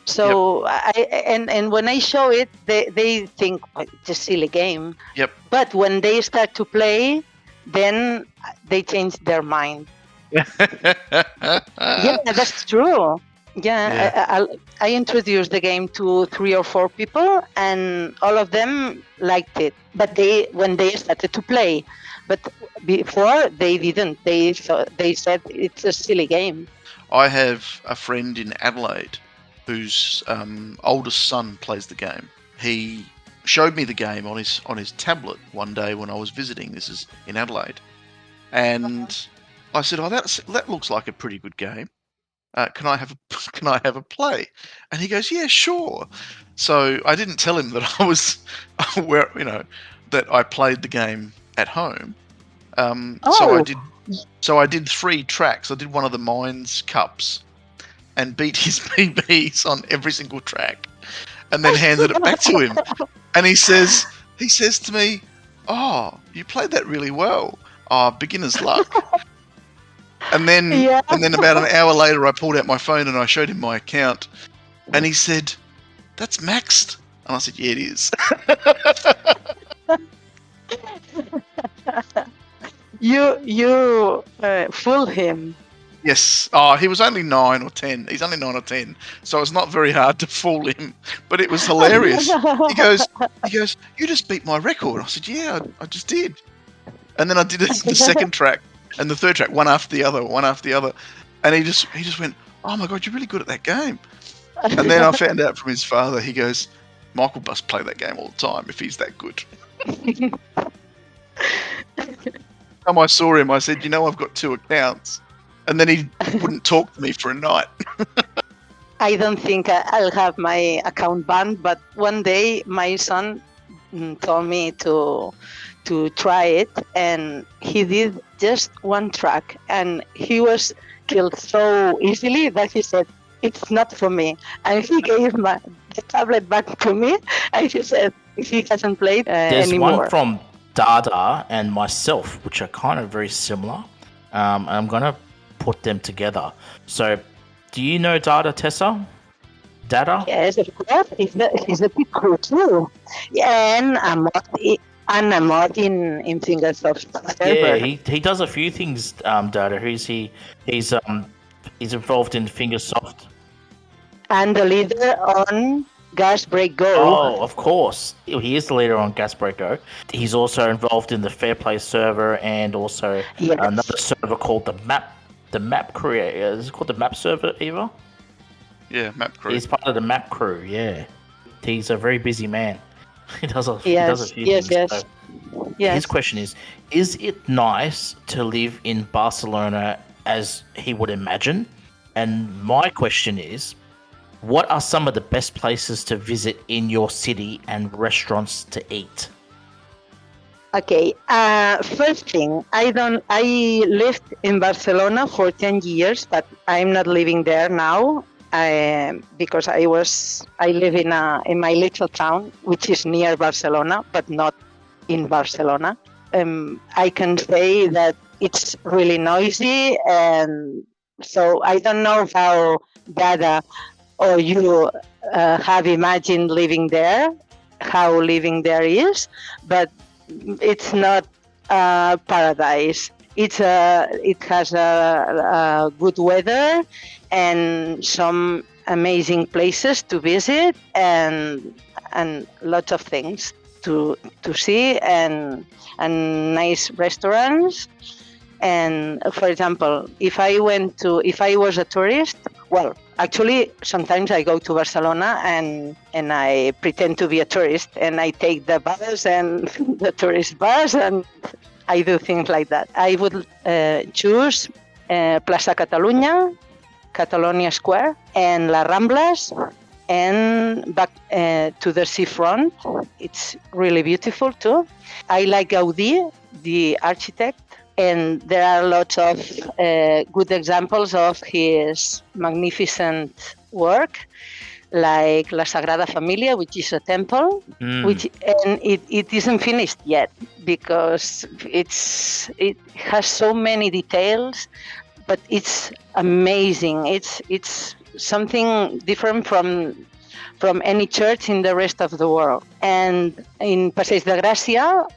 So and when I show it, they think it's a silly game. Yep. But when they start to play, then they change their mind. Yeah, that's true. I introduced the game to 3 or 4 people, and all of them liked it. But when they started to play, but before they didn't. They said it's a silly game. I have a friend in Adelaide whose oldest son plays the game. He showed me the game on his tablet one day when I was visiting. This is in Adelaide, and I said, "Oh, that looks like a pretty good game. Can I have a play?" And he goes, "Yeah, sure." So I didn't tell him that I was aware, that I played the game at home. So I did 3 tracks. I did one of the Mines Cups and beat his PBs on every single track, and then handed it back to him. And he says to me, "Oh, you played that really well. Oh, beginner's luck." And then about an hour later, I pulled out my phone and I showed him my account, and he said, "That's maxed." And I said, "Yeah, it is." You fool him. Yes. Oh, he was only 9 or 10. He's only 9 or 10, so it's not very hard to fool him. But it was hilarious. He goes, "You just beat my record." I said, "Yeah, I just did." And then I did the second track and the third track, one after the other, and he just went, "Oh my God, you're really good at that game." And then I found out from his father. He goes, "Michael must play that game all the time if he's that good." Time I saw him, I said, "I've got 2 accounts," and then he wouldn't talk to me for a night. I don't think I'll have my account banned, but one day my son told me to try it, and he did just 1 track, and he was killed so easily that he said, "It's not for me," and he gave the tablet back to me, and he said he hasn't played There's anymore. one from Dada and myself, which are kind of very similar. I'm going to put them together. So, do you know Dada, Tessa? Dada? Yes, of course. He's a bit cool too. And I'm not in Fingersoft server. Yeah, he does a few things, Dada. He's involved in Fingersoft. And the leader on Gas Break Go. Oh, of course. He is the leader on Gas Break Go. He's also involved in the Fair Play server and also another server called the Map Crew. Is it called the Map server, Eva? Yeah, Map Crew. He's part of the Map Crew, yeah. He's a very busy man. He does a few things. Yes. His question is it nice to live in Barcelona as he would imagine? And my question is, what are some of the best places to visit in your city and restaurants to eat? Okay. First thing, I lived in Barcelona for 10 years, but I'm not living there now because I live in my little town, which is near Barcelona, but not in Barcelona. I can say that it's really noisy, and so I don't know how Dada or you have imagined living there, how living there is, but it's not paradise. It has a good weather and some amazing places to visit and lots of things to see and nice restaurants. And for example, if I was a tourist, Well, actually, sometimes I go to Barcelona and I pretend to be a tourist, and I take the bus and the tourist bus, and I do things like that. I would choose Plaça Catalunya, Catalonia Square, and La Ramblas, and back to the seafront. It's really beautiful too. I like Gaudí, the architect, and there are lots of good examples of his magnificent work, like La Sagrada Familia, which is a temple, and it isn't finished yet because it has so many details, but it's amazing. It's something different from any church in the rest of the world. And in Passeig de Gràcia,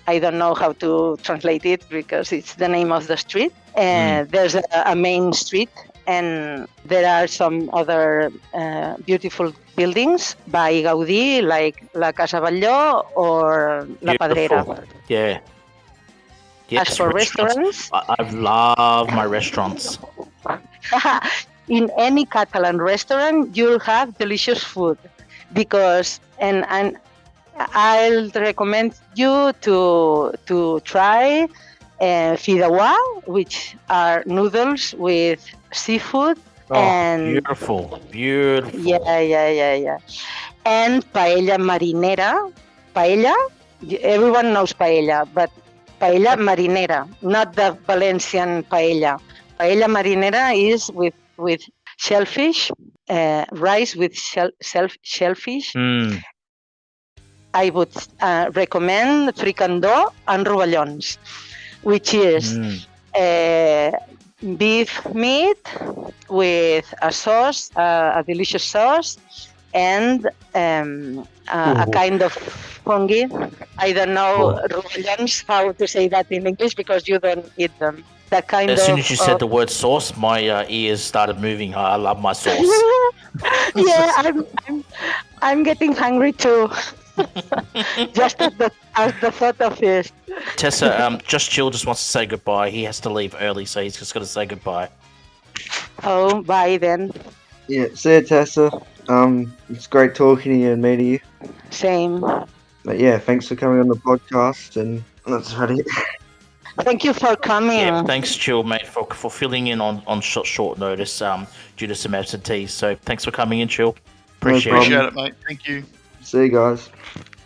I don't know how to translate it because it's the name of the street. There's a main street, and there are some other beautiful buildings by Gaudí, like La Casa Batlló or La Pedrera. Yeah. Yes, As for restaurants, I love my restaurants. in any Catalan restaurant, you'll have delicious food because, and I'll recommend you to try fideuà, which are noodles with seafood. And beautiful. Yeah. And paella marinera. Paella, everyone knows paella, but paella marinera, not the Valencian paella. Paella marinera is with shellfish, rice with shellfish. I would recommend fricandó and rovellons, which is beef meat with a sauce, a delicious sauce, and a kind of fungi. I don't know rovellons, how to say that in English, because you don't eat them. That kind as soon as you said the word sauce, my ears started moving. I love my sauce. Yeah, I'm getting hungry too. Just at the thought of it. Tessa, JustChill just wants to say goodbye. He has to leave early, so he's just got to say goodbye. Oh, bye then. Yeah, see you, Tessa. It's great talking to you and meeting you. Same. But yeah, thanks for coming on the podcast, and that's about it. Thank you for coming. Yeah, thanks, Chill, mate, for filling in on short notice due to some absentees. So thanks for coming in, Chill. Appreciate it, mate. Thank you. See you guys.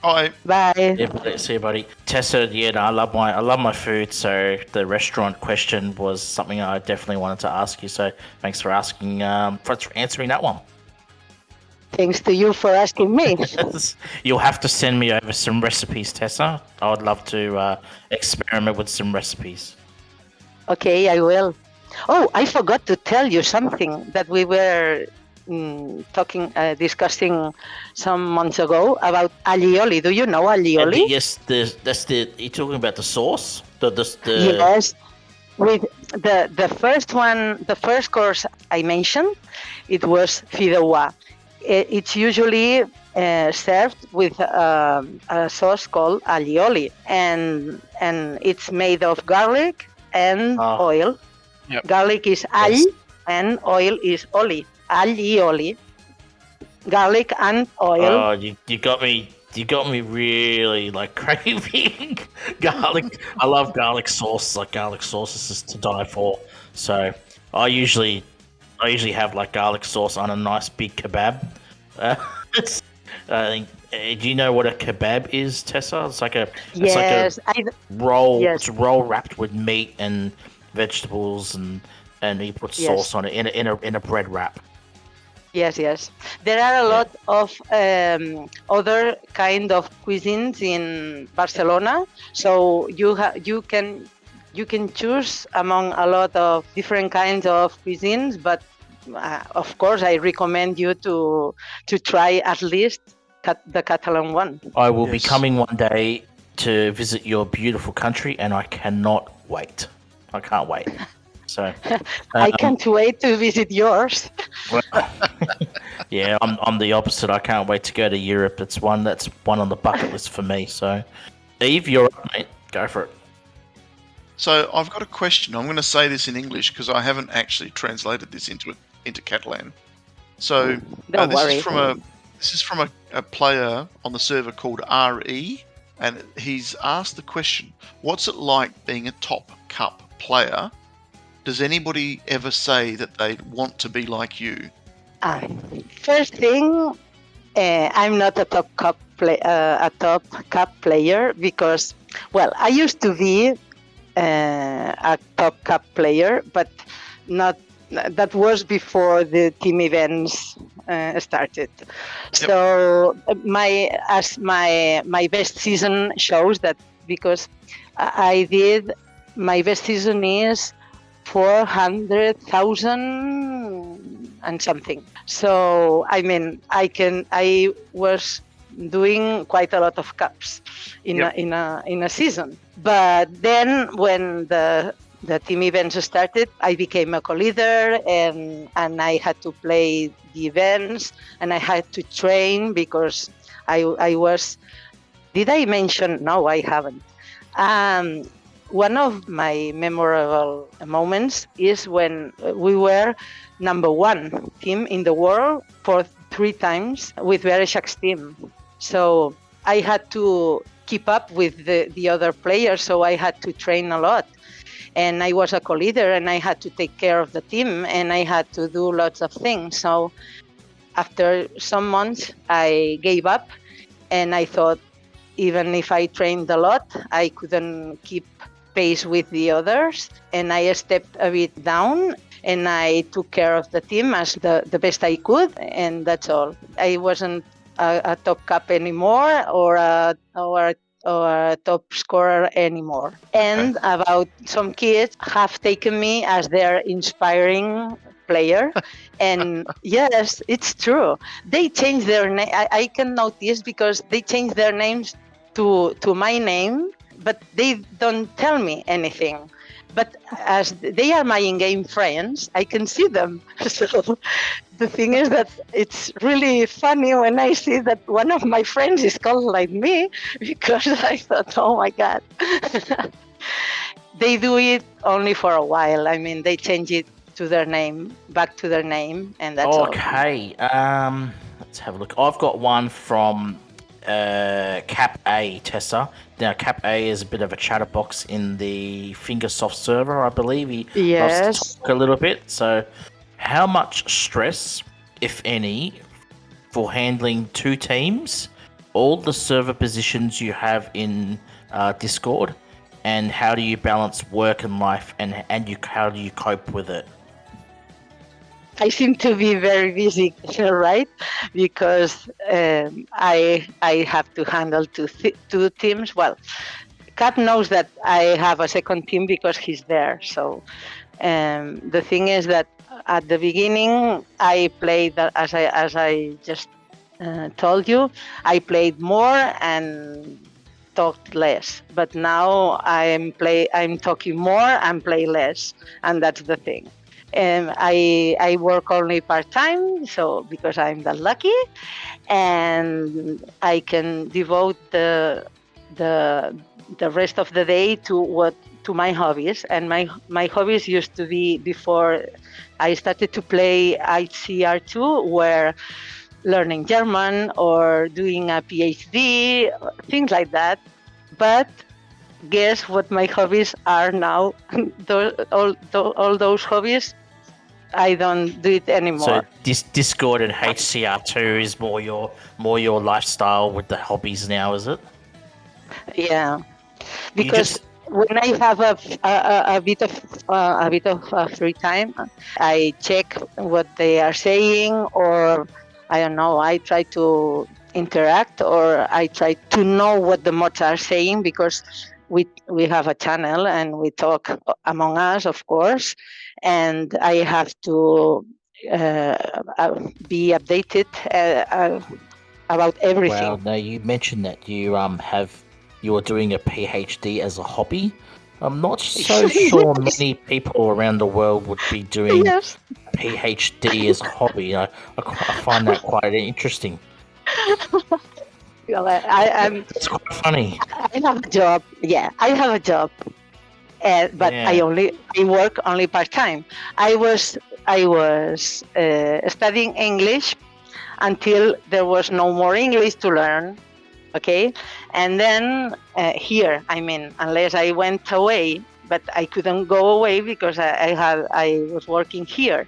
Bye. Bye. Yeah, see you, buddy. Tessa, yeah, no, I love my food. So the restaurant question was something I definitely wanted to ask you. So thanks for asking, for answering that one. Thanks to you for asking me. You'll have to send me over some recipes, Tessa. I would love to experiment with some recipes. Okay, I will. Oh, I forgot to tell you something that we were discussing some months ago about alioli. Do you know alioli? Yes, that's the. You're talking about the sauce. Yes. With the first one, the first course I mentioned, it was fideuà. It's usually served with a sauce called alioli, and it's made of garlic and oil. Yep. Garlic is all, and oil is oli. Alioli. Garlic and oil. Oh, you got me. You got me really like craving garlic. I love garlic sauce. Like garlic sauce is just to die for. So I usually have like garlic sauce on a nice big kebab. Do you know what a kebab is, Tessa? It's like a roll. Yes. It's a roll wrapped with meat and vegetables, and you put sauce on it in a bread wrap. Yes. There are a lot of other kind of cuisines in Barcelona, so you can choose among a lot of different kinds of cuisines. But of course, I recommend you to try at least the Catalan one. I will be coming one day to visit your beautiful country, and I cannot wait. I can't wait. So I can't wait to visit yours. Well, yeah, I'm the opposite. I can't wait to go to Europe. It's one on the bucket list for me. So, Eve, you're up, mate. Go for it. So I've got a question. I'm going to say this in English because I haven't actually translated this into it. into Catalan. So Don't this worry. is from a player on the server called RE, and he's asked the question: what's it like being a top cup player? Does anybody ever say that they want to be like you? First thing, I'm not a top cup player because, well, I used to be a top cup player, but not. That was before the team events started. Yep. So my best season shows that, because I did, my best season is 400,000 and something. So I mean, I was doing quite a lot of cups in a season. But then when the team events started, I became a co-leader, and I had to play the events, and I had to train because I was. Did I mention? No, I haven't. One of my memorable moments is when we were number one team in the world for 3 times with Vereshak's team. So I had to keep up with the other players, so I had to train a lot. And I was a co-leader, and I had to take care of the team, and I had to do lots of things. So after some months, I gave up, and I thought, even if I trained a lot, I couldn't keep pace with the others, and I stepped a bit down, and I took care of the team as the best I could, and that's all. I wasn't a top cup anymore, or a top scorer anymore. And about some kids have taken me as their inspiring player. And yes, it's true. They change their name. I can notice because they change their names to my name, but they don't tell me anything. But as they are my in-game friends, I can see them. So the thing is that it's really funny when I see that one of my friends is called like me, because I thought, oh my God. They do it only for a while. I mean, they change it to their name, back to their name, and that's all. Okay, let's have a look. I've got one from Cap A, Tessa. Now, Cap A is a bit of a chatterbox in the Fingersoft server, I believe. He loves to talk a little bit. So, how much stress, if any, for handling 2 teams, all the server positions you have in Discord, and how do you balance work and life, and how do you cope with it? I seem to be very busy, right? Because I have to handle two teams. Well, Cat knows that I have a second team because he's there. So the thing is that at the beginning, I played, as I just told you, I played more and talked less. But now I'm talking more and play less, and that's the thing. I work only part-time, so because I'm that lucky, and I can devote the rest of the day to my hobbies. And my hobbies used to be, before I started to play ICR2, were learning German or doing a PhD, things like that. But guess what my hobbies are now? all those hobbies, I don't do it anymore. So Discord and HCR2 is more your lifestyle with the hobbies now, is it? Yeah, because when I have a bit of free time, I check what they are saying, or I don't know, I try to interact, or I try to know what the mods are saying, because we have a channel and we talk among us, of course, and I have to be updated about everything. Well, now you mentioned that you are doing a PhD as a hobby. I'm not so sure many people around the world would be doing PhD as a hobby. I find that quite interesting. Well, it's quite funny. I have a job. Yeah, I have a job, but I work only part time. I was I was studying English until there was no more English to learn. Okay, and then here, I mean, unless I went away, but I couldn't go away because I was working here.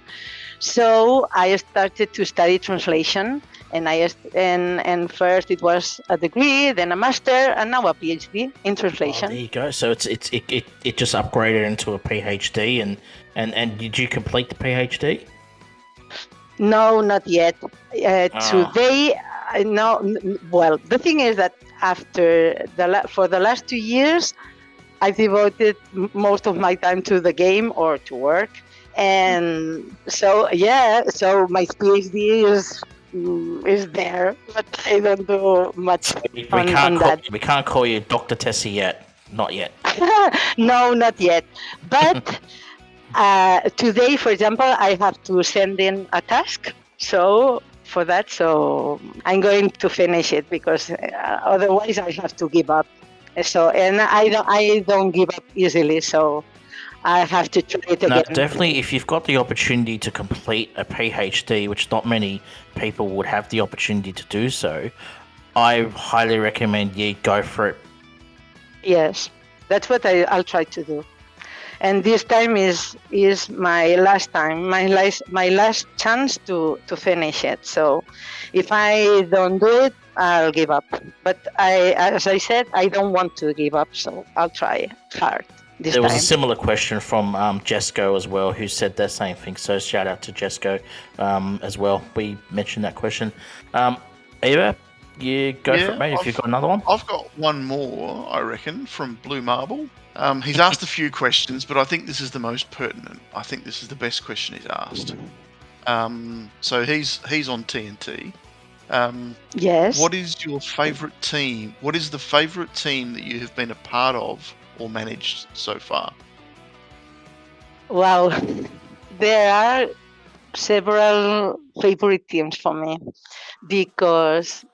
So I started to study translation, and first it was a degree, then a master, and now a PhD in Oh, translation. there you go. So it just upgraded into a PhD, and did you complete the PhD? No, not yet. Today, no. Well, the thing is that after for the last 2 years, I devoted most of my time to the game or to work, and so so my PhD is there, but I don't do much on that. We can't call you Dr. Tessa yet. Not yet. No, not yet. But today, for example, I have to send in a task. So for that, so I'm going to finish it because otherwise I have to give up. So and I don't give up easily. So I have to try it again. No, definitely. If you've got the opportunity to complete a PhD, which not many people would have the opportunity to do so, I highly recommend you go for it. Yes, that's what I'll try to do. And this time is my last time, my last chance to finish it. So if I don't do it, I'll give up. But as I said, I don't want to give up, so I'll try hard this There was time. a similar question from Jesco as well, who said the same thing. So shout out to Jesco as well. We mentioned that question. Eva, you go for it, mate. If you've got another one, I've got one more, I reckon, from Blue Marble. He's asked a few questions, but I think this is the most pertinent. I think this is the best question he's asked. So he's on TNT. Yes. What is your favourite team? What is the favourite team that you have been a part of or managed so far? Wow, there are several favorite teams for me because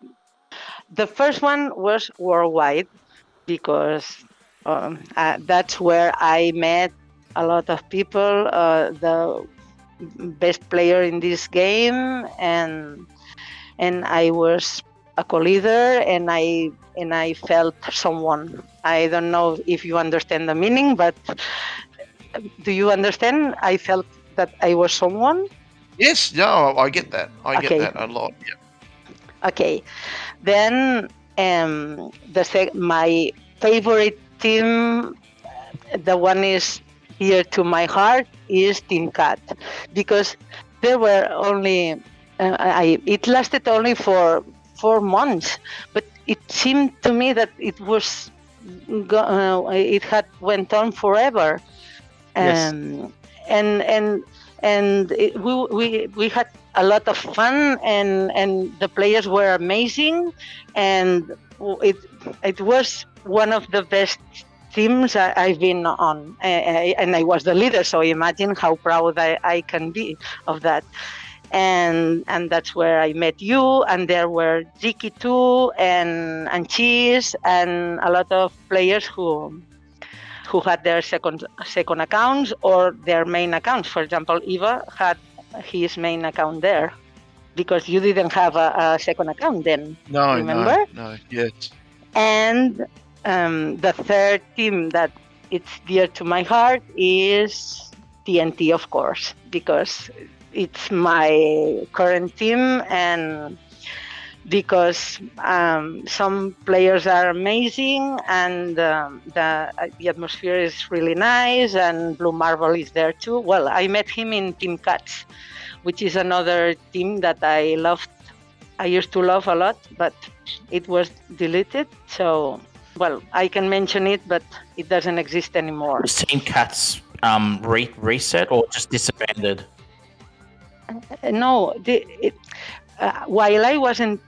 the first one was worldwide because that's where I met a lot of people, the best player in this game, and I was a co-leader, and I felt someone. I don't know if you understand the meaning, but do you understand? I felt that I was someone. Yes, no, I get that. I Okay. get that a lot. Yeah. Okay, then my favorite team, the one is dear to my heart, is Tessa.Cat, because there were only it lasted only for 4 months, but it seemed to me that it was it had went on forever. Yes. We had a lot of fun, and the players were amazing, and it was one of the best teams I've been on, and I was the leader, so imagine how proud I can be of that. And that's where I met you, and there were Ziki too, and Cheese, and a lot of players who had their second accounts or their main accounts. For example, Eva had his main account there because you didn't have a second account then. No, remember? No, yes. And the third team that it's dear to my heart is TNT, of course, because it's my current team, and because some players are amazing, and the atmosphere is really nice, and Blue Marble is there too. Well, I met him in Team Cats, which is another team that I loved. I used to love a lot, but it was deleted. So, well, I can mention it, but it doesn't exist anymore. Was Team Cats reset or just disbanded? No, while I wasn't.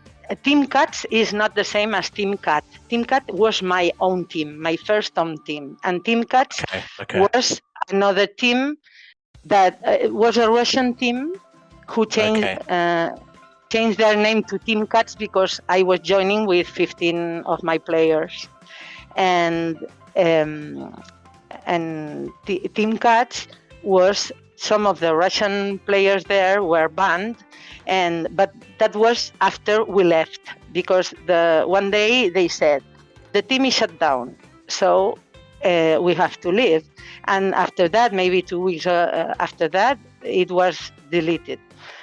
Team Cats is not the same as Tessa.Cat. Tessa.Cat was my own team, my first own team, and Team Cats was another team that was a Russian team who changed their name to Team Cats because I was joining with 15 of my players, and Team Cats was some of the Russian players there were banned, but that was after we left, because one day they said the team is shut down, so we have to leave. And after that, maybe 2 weeks after that, it was deleted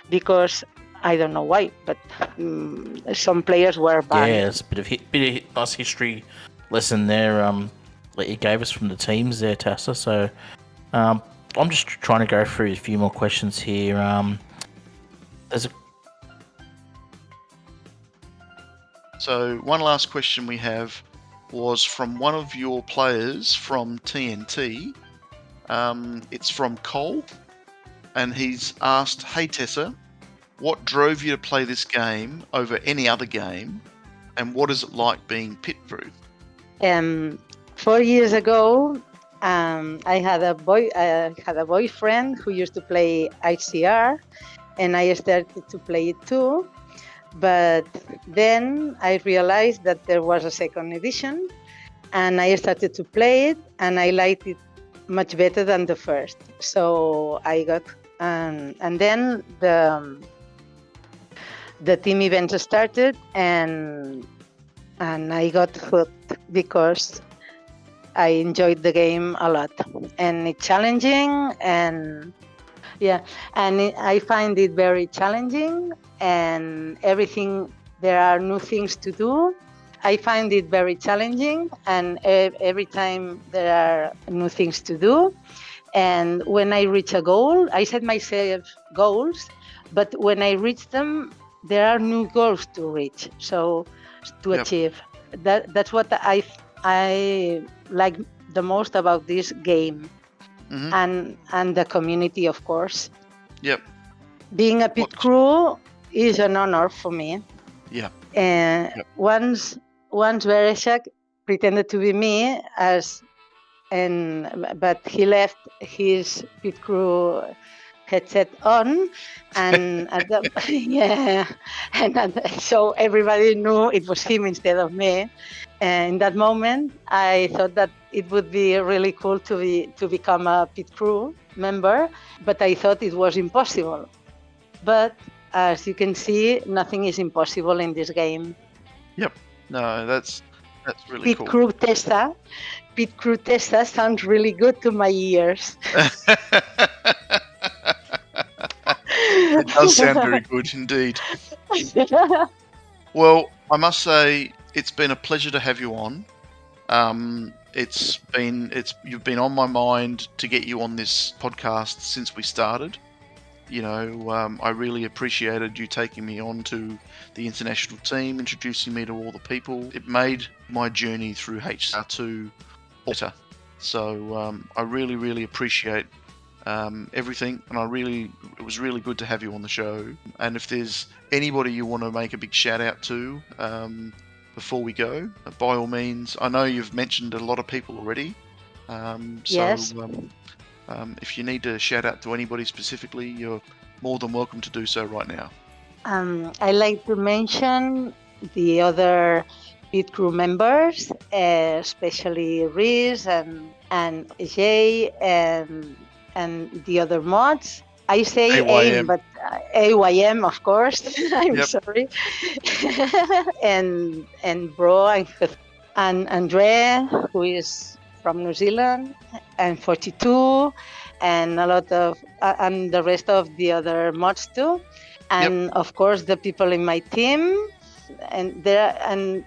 because I don't know why, but some players were banned. Yeah, it's a bit of nice history lesson there that you gave us from the teams there, Tessa. So I'm just trying to go through a few more questions here. So one last question we have was from one of your players from TNT. It's from Cole, and he's asked, "Hey Tessa, what drove you to play this game over any other game, and what is it like being pit crew?" 4 years ago, I had a boyfriend who used to play ICR, and I started to play it too. But then I realized that there was a second edition, and I started to play it, and I liked it much better than the first. So I got, and then the team event started, and I got hooked because I enjoyed the game a lot, and it's challenging, and I find it very challenging, and there are new things to do. I find it very challenging, and every time there are new things to do. And when I reach a goal, I set myself goals, but when I reach them, there are new goals to reach, so to achieve. That's what I like the most about this game. And the community, of course. Yep. Being a pit crew is an honor for me. Yeah. Once Vereshak pretended to be me but he left his pit crew headset on, and so everybody knew it was him instead of me. And in that moment, I thought that it would be really cool to become a pit crew member, but I thought it was impossible. But as you can see, nothing is impossible in this game. Yep. No, that's really cool. Pit crew Tessa sounds really good to my ears. It does sound very good indeed. Well, I must say it's been a pleasure to have you on. You've been on my mind to get you on this podcast since we started. You know, I really appreciated you taking me on to the international team, introducing me to all the people. It made my journey through HR2 better. So I really, really appreciate everything, and it was really good to have you on the show. And if there's anybody you want to make a big shout out to before we go, by all means. I know you've mentioned a lot of people already. Yes. If you need to shout out to anybody specifically, you're more than welcome to do so right now. I like to mention the other pit crew members, especially Reese and Jay and the other mods. I say AYM, but AYM, of course. I'm sorry. and Bro and Andre, who is from New Zealand, and 42, and a lot of and the rest of the other mods too, and of course the people in my team, and the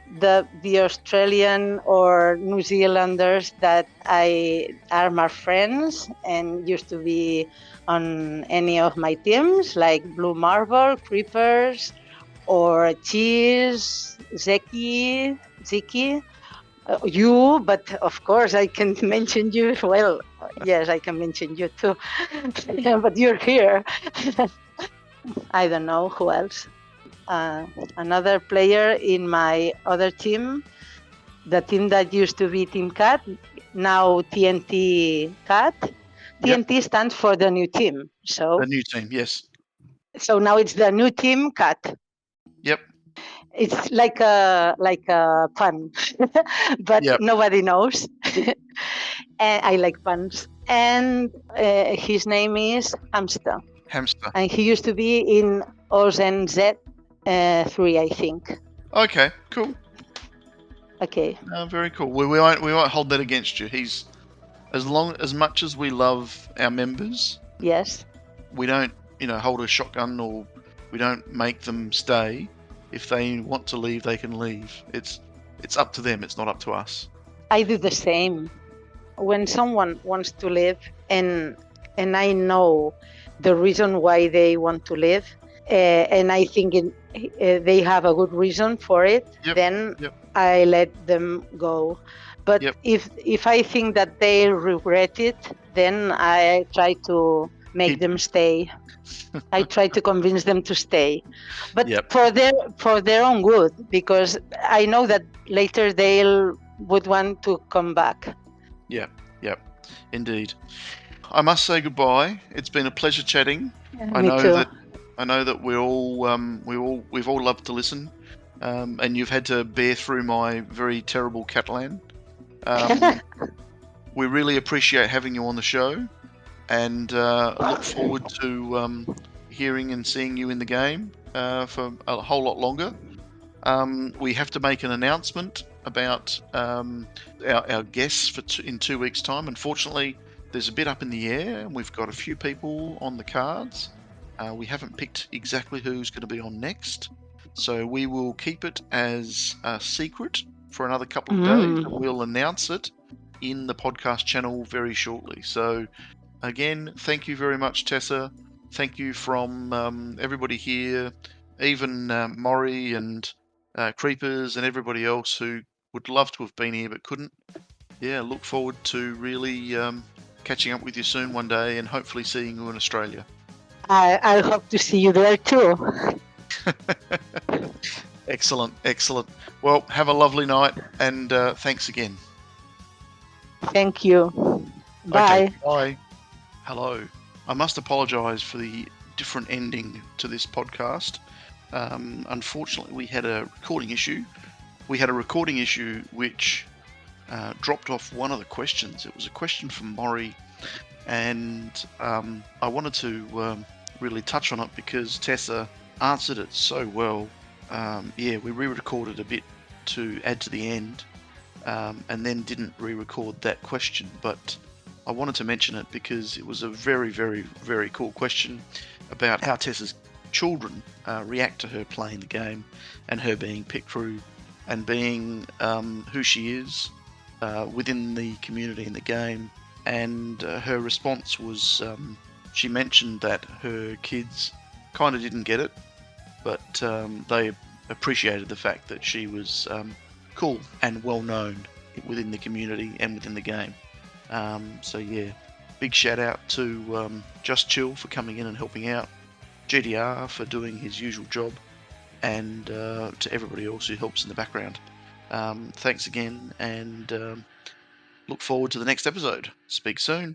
Australian or New Zealanders that are my friends and used to be on any of my teams, like Blue Marble, Creepers, or Cheese, Zeki, you, but of course I can mention you. Well, yes, I can mention you too. But you're here. I don't know who else. Another player in my other team, the team that used to be Team Cat, now Tessa.Cat. TNT stands for the new team. So the new team, yes. So now it's the new Team Cat. Yep. It's like a pun, but nobody knows. And I like puns. And his name is Hamster. Hamster. And he used to be in AUSNZ 3, I think. Okay, cool. Okay. Very cool. We won't hold that against you. He's as much as we love our members, Yes. we don't hold a shotgun, or we don't make them stay. If they want to leave, they can leave. It's up to them. It's not up to us. I do the same. When someone wants to live, and I know the reason why they want to live, and I think they have a good reason for it, then I let them go. But if I think that they regret it, then I try to make them stay. I try to convince them to stay, but for their own good, because I know that later would want to come back. Yep, indeed. I must say goodbye. It's been a pleasure chatting. Yeah, me too. I know that we've all loved to listen, and you've had to bear through my very terrible Catalan. We really appreciate having you on the show, and look forward to hearing and seeing you in the game for a whole lot longer. We have to make an announcement about our guests in 2 weeks' time. Unfortunately, there's a bit up in the air, and we've got a few people on the cards. We haven't picked exactly who's going to be on next, so we will keep it as a secret for another couple of days, and we'll announce it in the podcast channel very shortly. So again, thank you very much, Tessa. Thank you from everybody here, even Maury and Creepers and everybody else who would love to have been here but couldn't. Yeah, look forward to really catching up with you soon one day, and hopefully seeing you in Australia. I hope to see you there too. Excellent. Well, have a lovely night, and thanks again. Thank you. Bye. Okay, bye. Hello. I must apologise for the different ending to this podcast. Unfortunately, we had a recording issue. Which dropped off one of the questions. It was a question from Maury, and I wanted to really touch on it because Tessa answered it so well. We re-recorded a bit to add to the end, and then didn't re-record that question, but I wanted to mention it because it was a very, very, very cool question about how Tessa's children react to her playing the game and her being picked through and being who she is within the community in the game. And her response was, she mentioned that her kids kind of didn't get it, but they appreciated the fact that she was cool and well known within the community and within the game. Big shout out to JustChill for coming in and helping out, GDR for doing his usual job, and to everybody else who helps in the background. Thanks again, and look forward to the next episode. Speak soon.